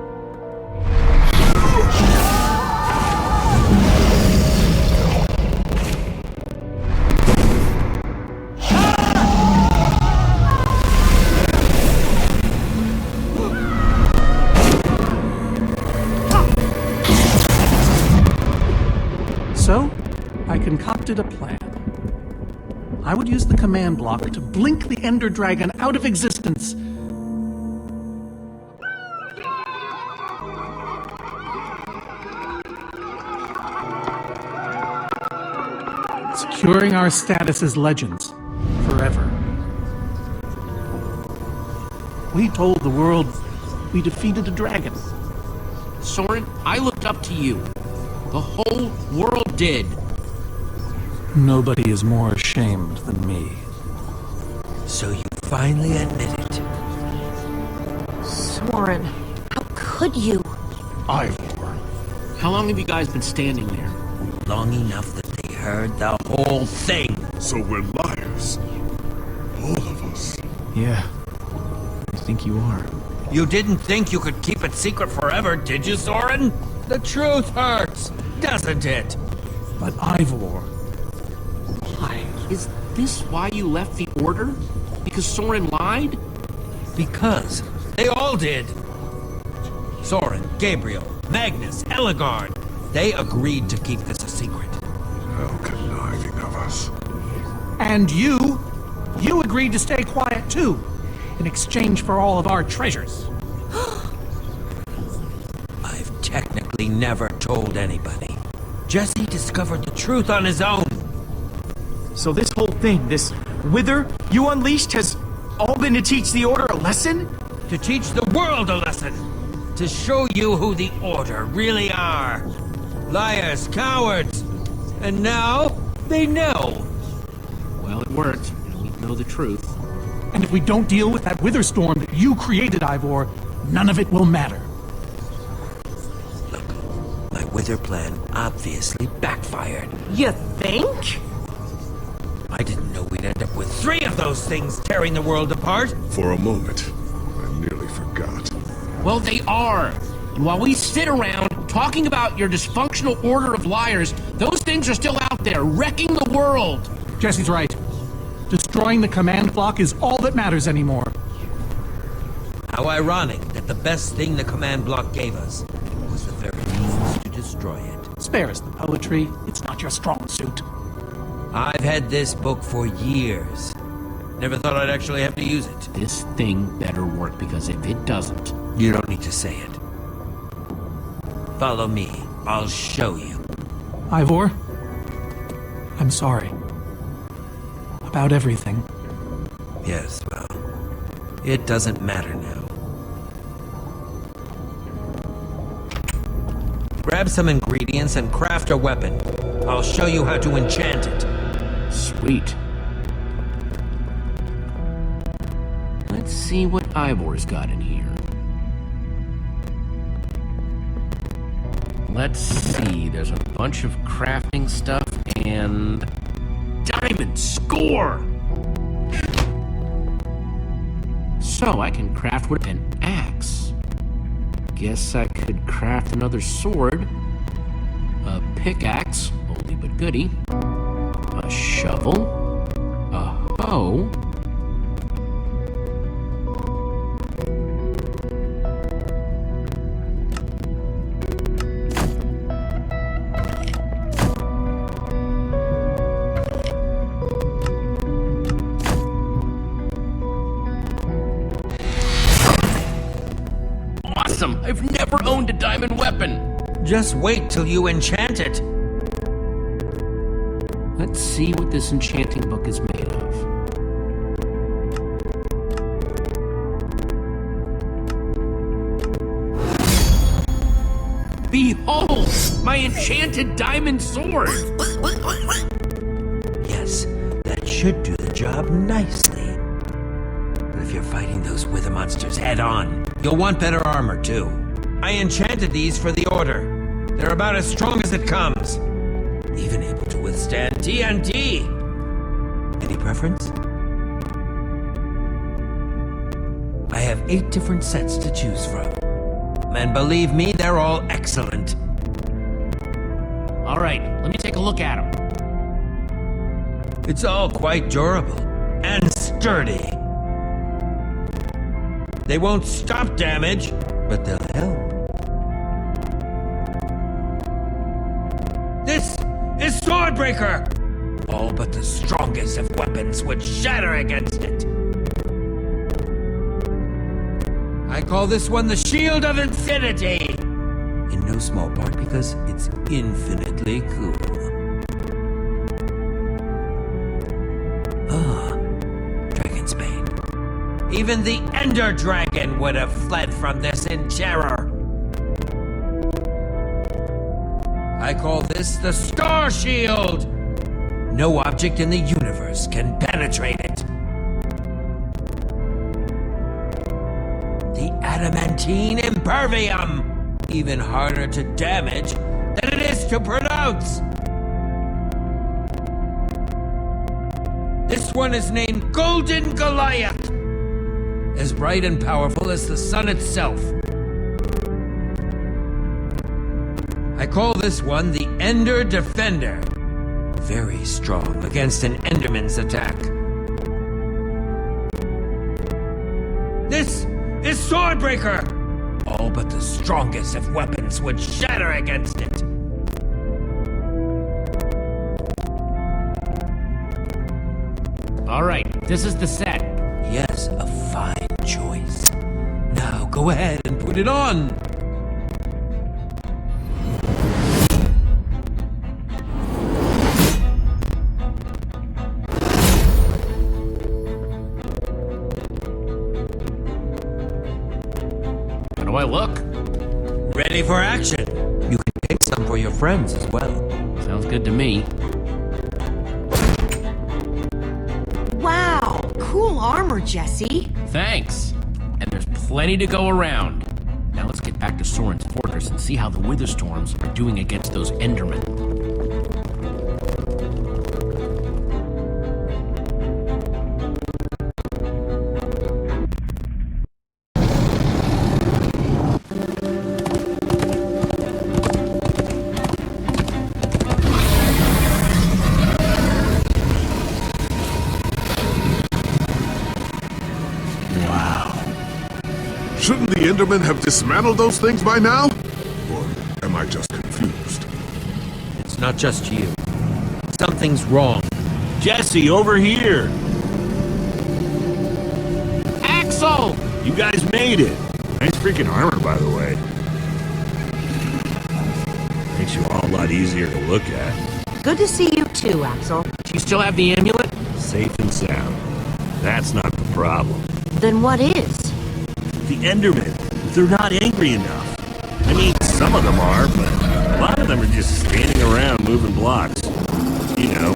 So, I concocted a plan. I would use the command block to blink the Ender Dragon out of existence. Securing our status as legends forever. We told the world we defeated a dragon. Soren, I looked up to you. The whole world did. Nobody is more ashamed than me. So you finally admit it. Soren, how could you? Ivor. How long have you guys been standing there? Long enough that they heard the whole thing. So we're liars. All of us. Yeah, I think you are. You didn't think you could keep it secret forever, did you, Soren? The truth hurts, doesn't it? But Ivor... Why? Is this why you left the Order? Because Soren lied? Because they all did. Soren, Gabriel, Magnus, Ellegaard. They agreed to keep this a secret. How conniving of us. And you agreed to stay quiet too, in exchange for all of our treasures. I've technically never told anybody. Jesse discovered the truth on his own. So this whole thing, this wither you unleashed, has all been to teach the Order a lesson? To teach the world a lesson. To show you who the Order really are. Liars, cowards. And now, they know. Well, it worked. We know the truth. And if we don't deal with that wither storm that you created, Ivor, none of it will matter. Look, my wither plan obviously backfired. You think? I didn't know we'd end up with 3 of those things tearing the world apart. For a moment, I nearly forgot. Well, they are. And while we sit around talking about your dysfunctional order of liars, those things are still out there, wrecking the world. Jesse's right. Destroying the command block is all that matters anymore. How ironic that the best thing the command block gave us was the very means to destroy it. Spare us the poetry. It's not your strong suit. I've had this book for years. Never thought I'd actually have to use it. This thing better work, because if it doesn't... You don't need to say it. Follow me. I'll show you. Ivor, I'm sorry. About everything. Yes, well, it doesn't matter now. Grab some ingredients and craft a weapon. I'll show you how to enchant it. Sweet. Let's see what Ivor's got in here. Let's see, there's a bunch of crafting stuff and... Diamond score! So I can craft with an axe. Guess I could craft another sword. A pickaxe, oldie but goodie. A shovel. A hoe. Awesome! I've never owned a diamond weapon! Just wait till you enchant it. Let's see what this enchanting book is made of. Behold! My enchanted diamond sword! Yes, that should do the job nicely. But if you're fighting those wither monsters head on, you'll want better armor too. I enchanted these for the Order. They're about as strong as it comes. Even able to withstand TNT. Any preference? I have 8 different sets to choose from. And believe me, they're all excellent. All right, let me take a look at them. It's all quite durable and sturdy. They won't stop damage, but they'll help. This is Swordbreaker! All but the strongest of weapons would shatter against it. I call this one the Shield of Infinity! In no small part because it's infinitely cool. Dragon'sbane. Even the Ender Dragon would have fled from this in terror. I call this the Star Shield! No object in the universe can penetrate it. The Adamantine Impervium! Even harder to damage than it is to pronounce! This one is named Golden Goliath! As bright and powerful as the sun itself. I call this one the Ender Defender. Very strong against an Enderman's attack. This is Swordbreaker! All but the strongest of weapons would shatter against it. All right, this is the set. Yes, a fine choice. Now go ahead and put it on. How do I look? Ready for action. You can take some for your friends as well. Sounds good to me. Wow, cool armor, Jesse. Thanks. And there's plenty to go around. Now let's get back to Soren's fortress and see how the Witherstorms are doing against those Endermen. Endermen have dismantled those things by now? Or am I just confused? It's not just you. Something's wrong. Jesse, over here! Axel! You guys made it! Nice freaking armor, by the way. Makes you all a lot easier to look at. Good to see you too, Axel. Do you still have the amulet? Safe and sound. That's not the problem. Then what is? The Endermen, they're not angry enough. I mean, some of them are, but a lot of them are just standing around moving blocks. You know,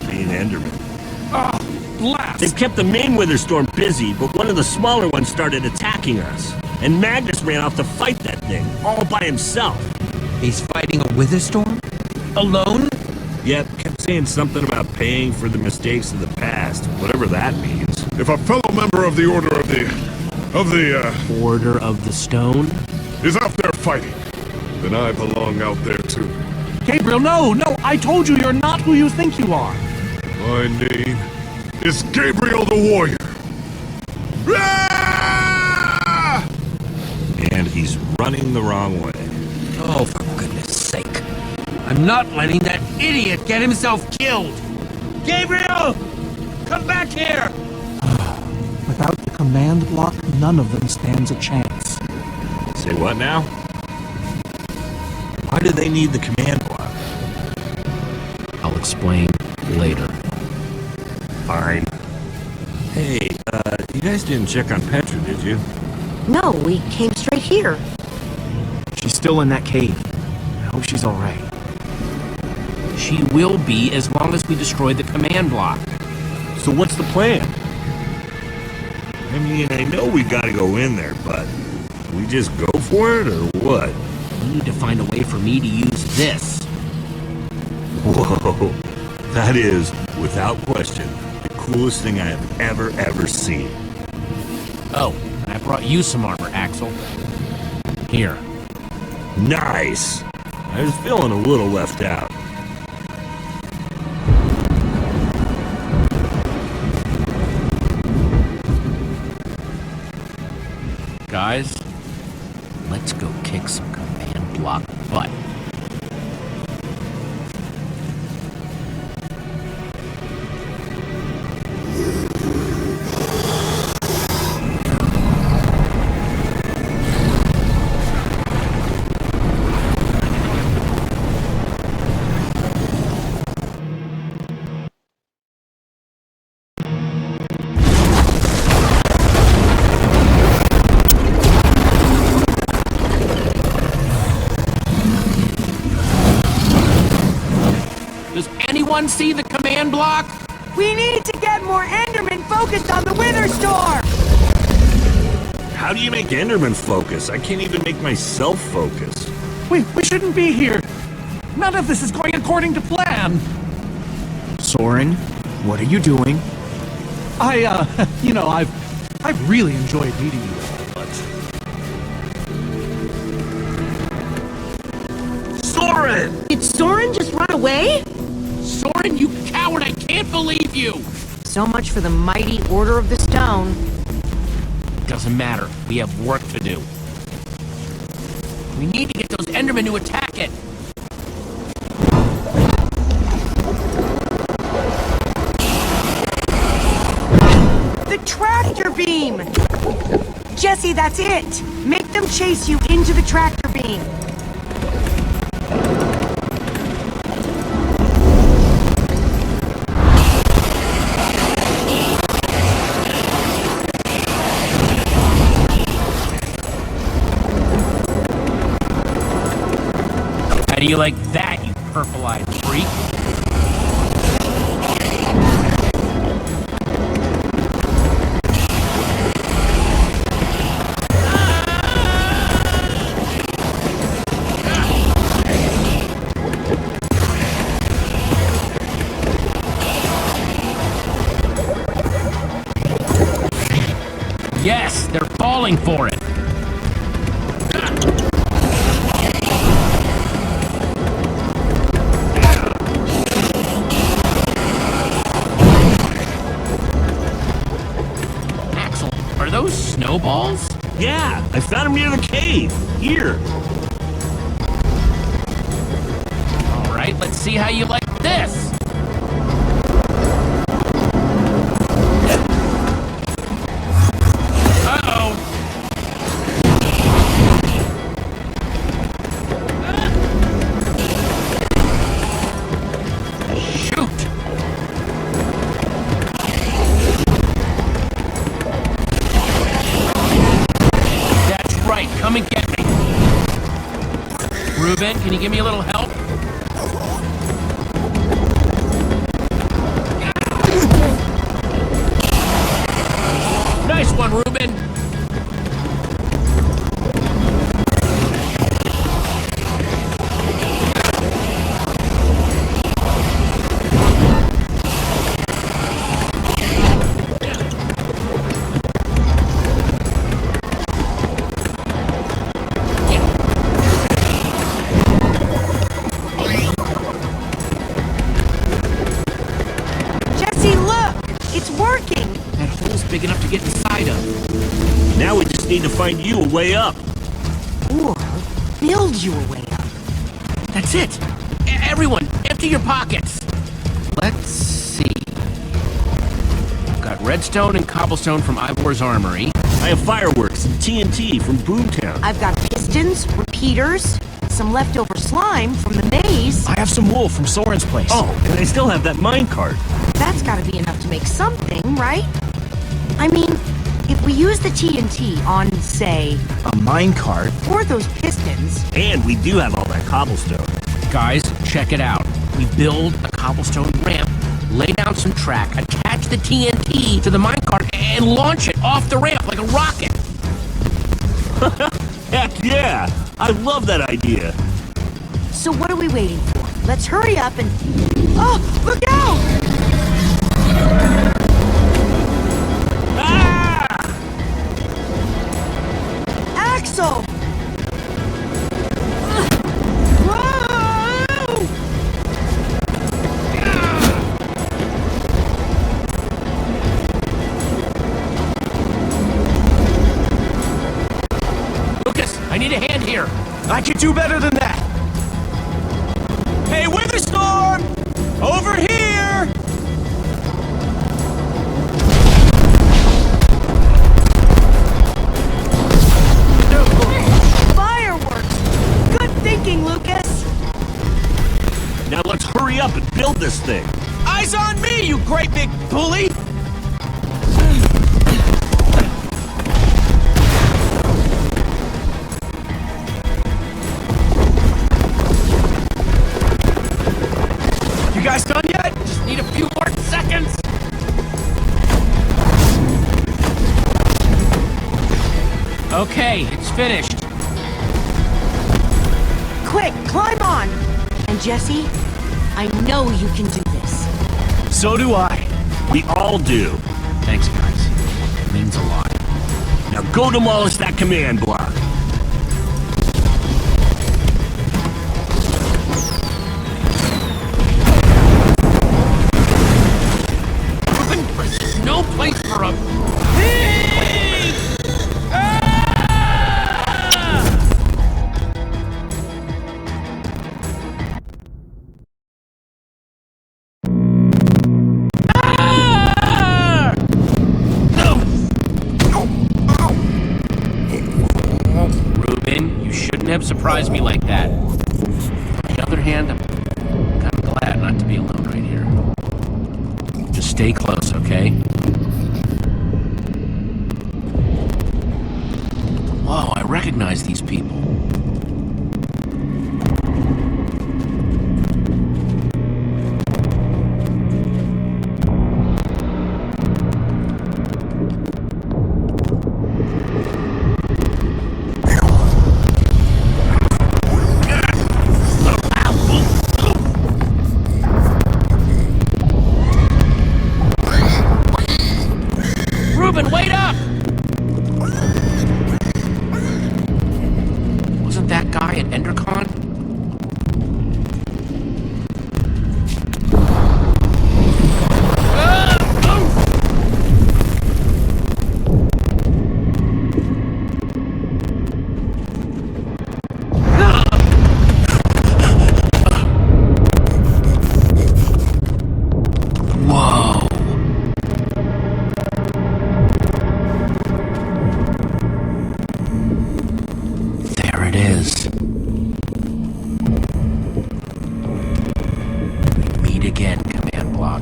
being Endermen. Blast! They've kept the main Witherstorm busy, but one of the smaller ones started attacking us. And Magnus ran off to fight that thing, all by himself. He's fighting a Witherstorm? Alone? Yep, kept saying something about paying for the mistakes of the past, whatever that means. If a fellow member of the Order of the Order of the Stone? is out there fighting, then I belong out there too. Gabriel, no! I told you you're not who you think you are! My name is Gabriel the Warrior. Ah! And he's running the wrong way. Oh, for goodness sake. I'm not letting that idiot get himself killed! Gabriel! Come back here! Without the command block, none of them stands a chance. Say what now? Why do they need the command block? I'll explain later. Fine. Hey, you guys didn't check on Petra, did you? No, we came straight here. She's still in that cave. I hope she's alright. She will be as long as we destroy the command block. So what's the plan? I mean, I know we gotta go in there, but we just go for it, or what? We need to find a way for me to use this. Whoa, that is, without question, the coolest thing I have ever seen. Oh, and I brought you some armor, Axel. Here. Nice! I was feeling a little left out. Guys, let's go kick some command block butt. Does anyone see the command block? We need to get more Endermen focused on the Witherstorm! How do you make Enderman focus? I can't even make myself focus. We shouldn't be here! None of this is going according to plan! Soren, what are you doing? I've really enjoyed meeting you all, but... Soren! Did Soren just run away? Soren, you coward, I can't believe you! So much for the mighty Order of the Stone. Doesn't matter. We have work to do. We need to get those Endermen to attack it. The tractor beam! Jesse, that's it! Make them chase you into the tractor beam. How do you like that, you purple-eyed freak? Yes, they're falling for it. Axel, are those snowballs? Yeah, I found him near the cave. Here. All right, let's see how you like this. Uh-oh. Shoot. That's right, come and get me. Reuben, can you give me a little help? Nice one, Reuben. Jesse, look! It's working! That hole's big enough to get inside of. Now we just need to find you a way up. Or build you a way up. That's it. Everyone, empty your pockets. Let's see. I've got redstone and cobblestone from Ivor's armory. I have fireworks and TNT from Boomtown. I've got pistons, repeaters, some leftover slime from the maze. I have some wool from Soren's place. Oh, and I still have that minecart. That's gotta be enough to make something, right? I mean, if we use the TNT on, say, A minecart? or those pistons, And we do have all that cobblestone. Guys, check it out. We build a cobblestone ramp, lay down some track, attach the TNT to the minecart, and launch it off the ramp like a rocket. Heck yeah! I love that idea. so what are we waiting for? Let's hurry up and... Oh, look out! Ah! Axel! Lucas, I need a hand here. I can do better than that. Hey, Witherstorm! Over here! Fireworks! Good thinking, Lucas! Now let's hurry up and build this thing. Eyes on me, you great big bully! You guys done yet? Just need a few more seconds. Okay, it's finished. Quick, climb on! And Jesse, I know you can do this. So do I. We all do. Thanks, guys. It means a lot. Now go demolish that command block. There's no place for a... Reuben, you shouldn't have surprised me like that. On the other hand, I'm kind of glad not to be alone right here. Just stay close, okay? Whoa, I recognize these people. Reuben, wait up! Wasn't that guy at EnderCon? There it is. We meet again, command block.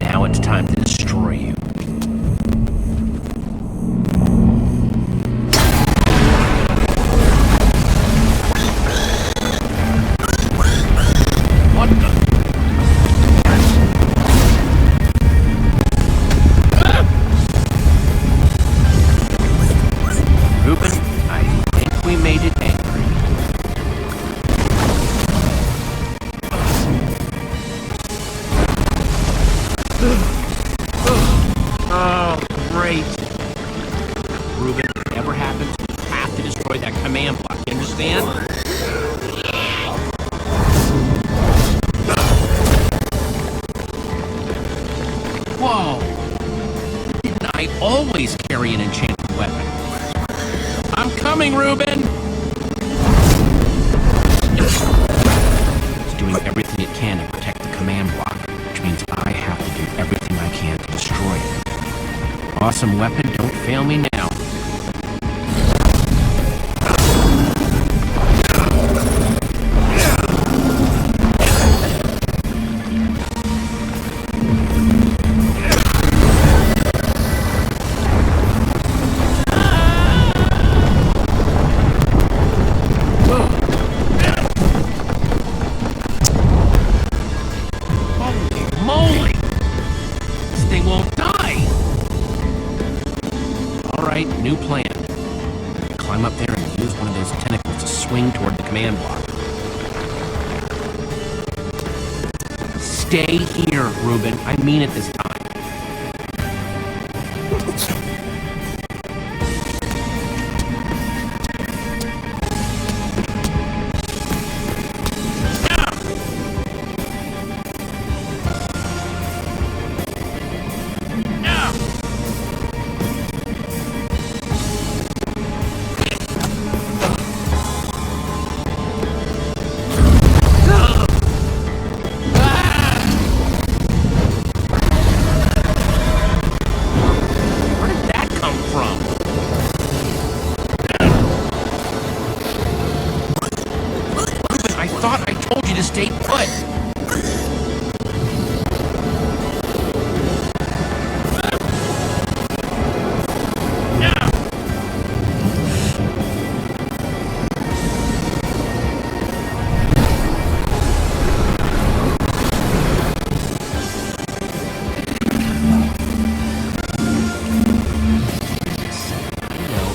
Now it's time to destroy you. What the? Reuben, I think we made it angry. Oh, great. Reuben, whatever happens, we have to destroy that command block, you understand? Whoa! Didn't I always carry an enchanted weapon? I'm coming, Reuben! It's doing everything it can to protect the command block, which means I have to do everything I can to destroy it. Awesome weapon, don't fail me now. New plan. Climb up there and use one of those tentacles to swing toward the command block. Stay here, Reuben. I mean it this time. Stay put.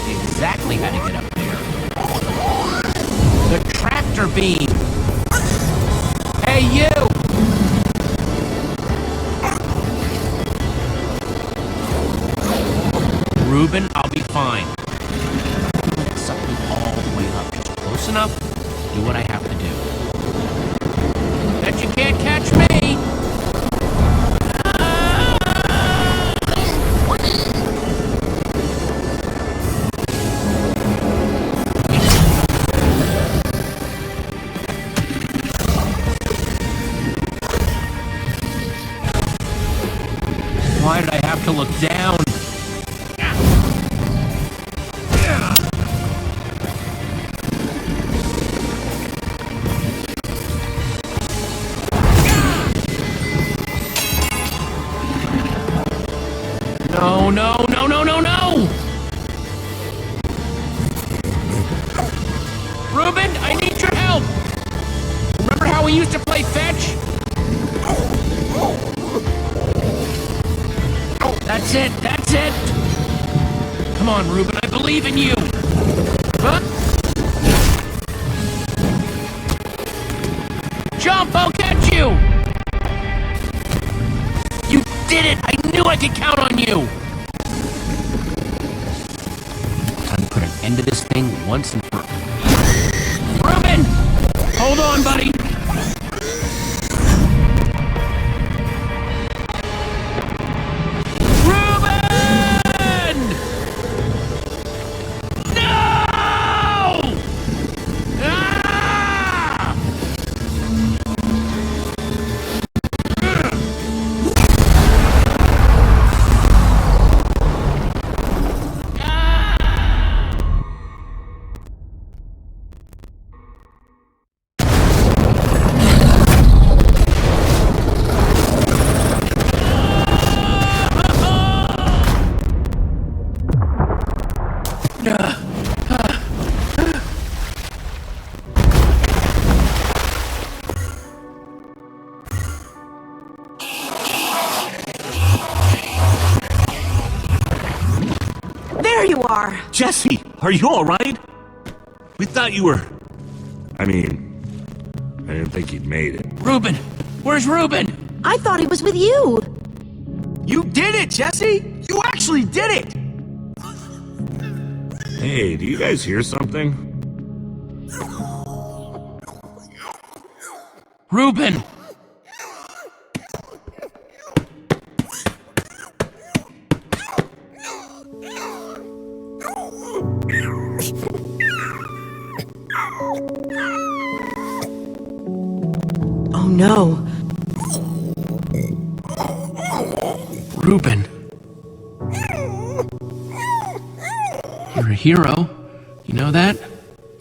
Exactly how to get up there. The tractor beam. Hey, you! Reuben, I'll be fine. Suck me all the way up. Just close enough. Do what I have to do. Bet you can't catch me! Why did I have to look down? No, no, no, no, no, no! Reuben, I need your help! Remember how we used to play fetch? That's it, that's it! Come on, Reuben, I believe in you! Huh? Jump, I'll catch you! You did it! I knew I could count on you! Time to put an end to this thing once and for all. Reuben! Hold on, buddy! Jesse, are you alright? We thought you were... I didn't think he'd made it. Reuben! Where's Reuben? I thought he was with you. You did it, Jesse! You actually did it! Hey, do you guys hear something? Reuben! Oh no. Reuben. You're a hero. You know that?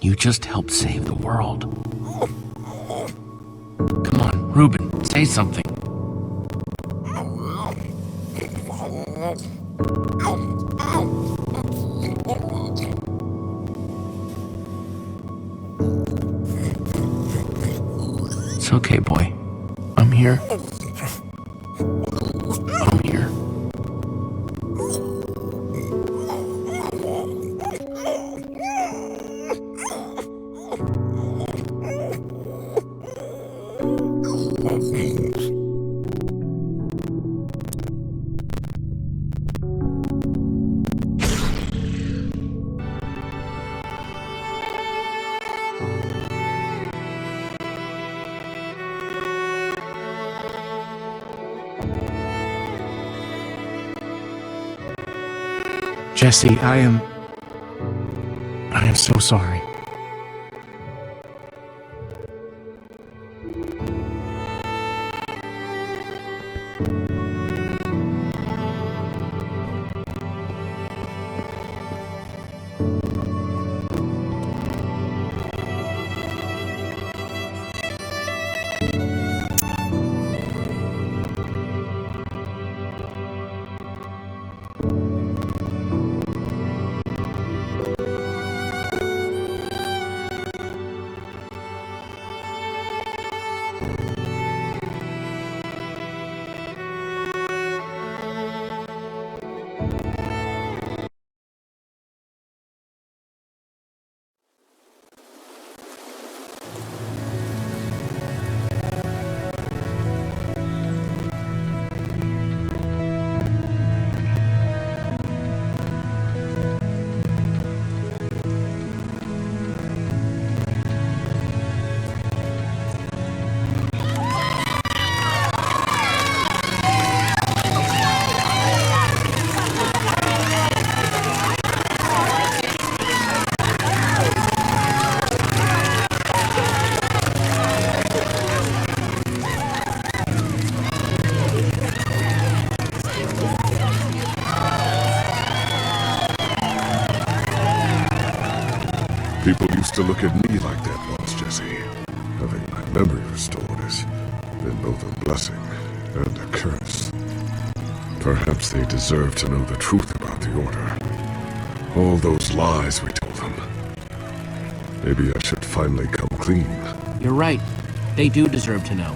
You just helped save the world. Come on, Reuben, say something. It's okay, boy. I'm here. I'm here. Jesse, I am so sorry. People used to look at me like that once, Jesse. Having my memory restored has been both a blessing and a curse. Perhaps they deserve to know the truth about the Order. All those lies we told them. Maybe I should finally come clean. You're right. They do deserve to know.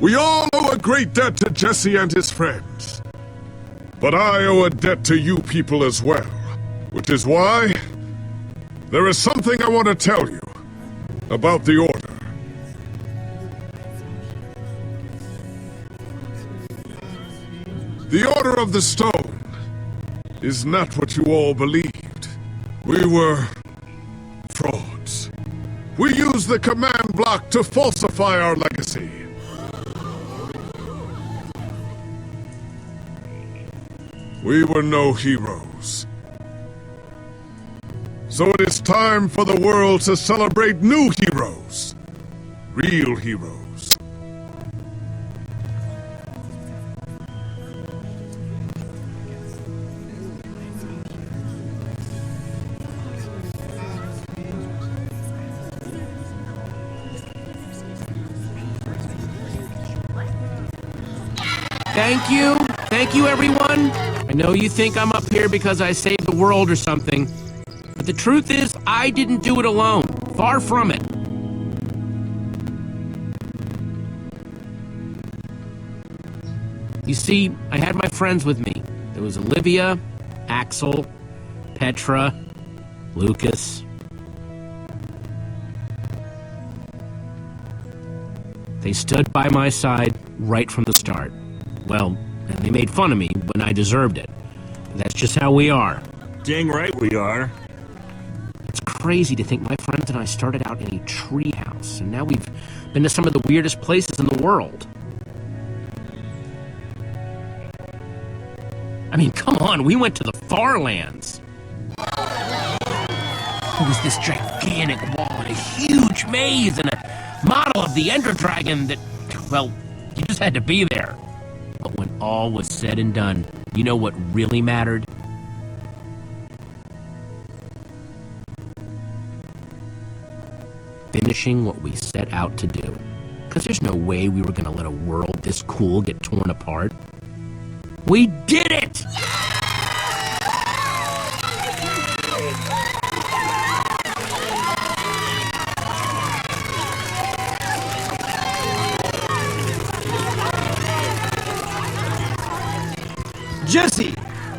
We all owe a great debt to Jesse and his friends. But I owe a debt to you people as well. Which is why there is something I want to tell you about the Order. The Order of the Stone is not what you all believed. We were frauds. We used the command block to falsify our legacy. We were no heroes. So it is time for the world to celebrate new heroes. Real heroes. Thank you. Thank you, everyone. I know you think I'm up here because I saved the world or something. But the truth is, I didn't do it alone. Far from it. You see, I had my friends with me. There was Olivia, Axel, Petra, Lucas. They stood by my side right from the start. Well, and they made fun of me when I deserved it. That's just how we are. Dang right we are. It's crazy to think my friends and I started out in a treehouse, and now we've been to some of the weirdest places in the world. I mean, come on, we went to the Farlands. There was this gigantic wall and a huge maze and a model of the Ender Dragon that, well, you just had to be there. But when all was said and done, you know what really mattered? Finishing what we set out to do. Because there's no way we were going to let a world this cool get torn apart. We did it! Jesse,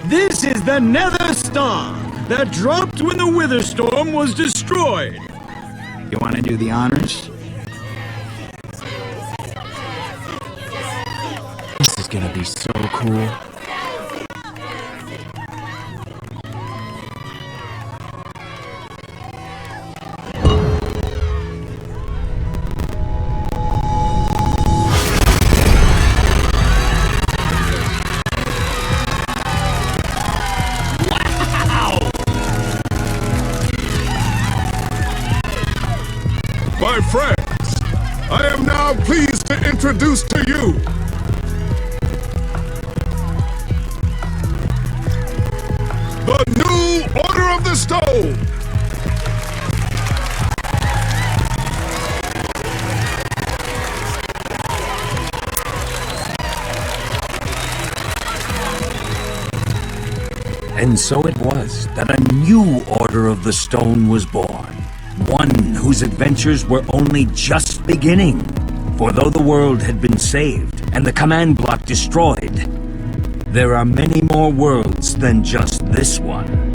this is the Nether Star that dropped when the Wither Storm was destroyed. You want to do the honors? This is gonna be so cool. My friends, I am now pleased to introduce to you the new Order of the Stone. And so it was that a new Order of the Stone was born. One whose adventures were only just beginning. For though the world had been saved and the command block destroyed, there are many more worlds than just this one.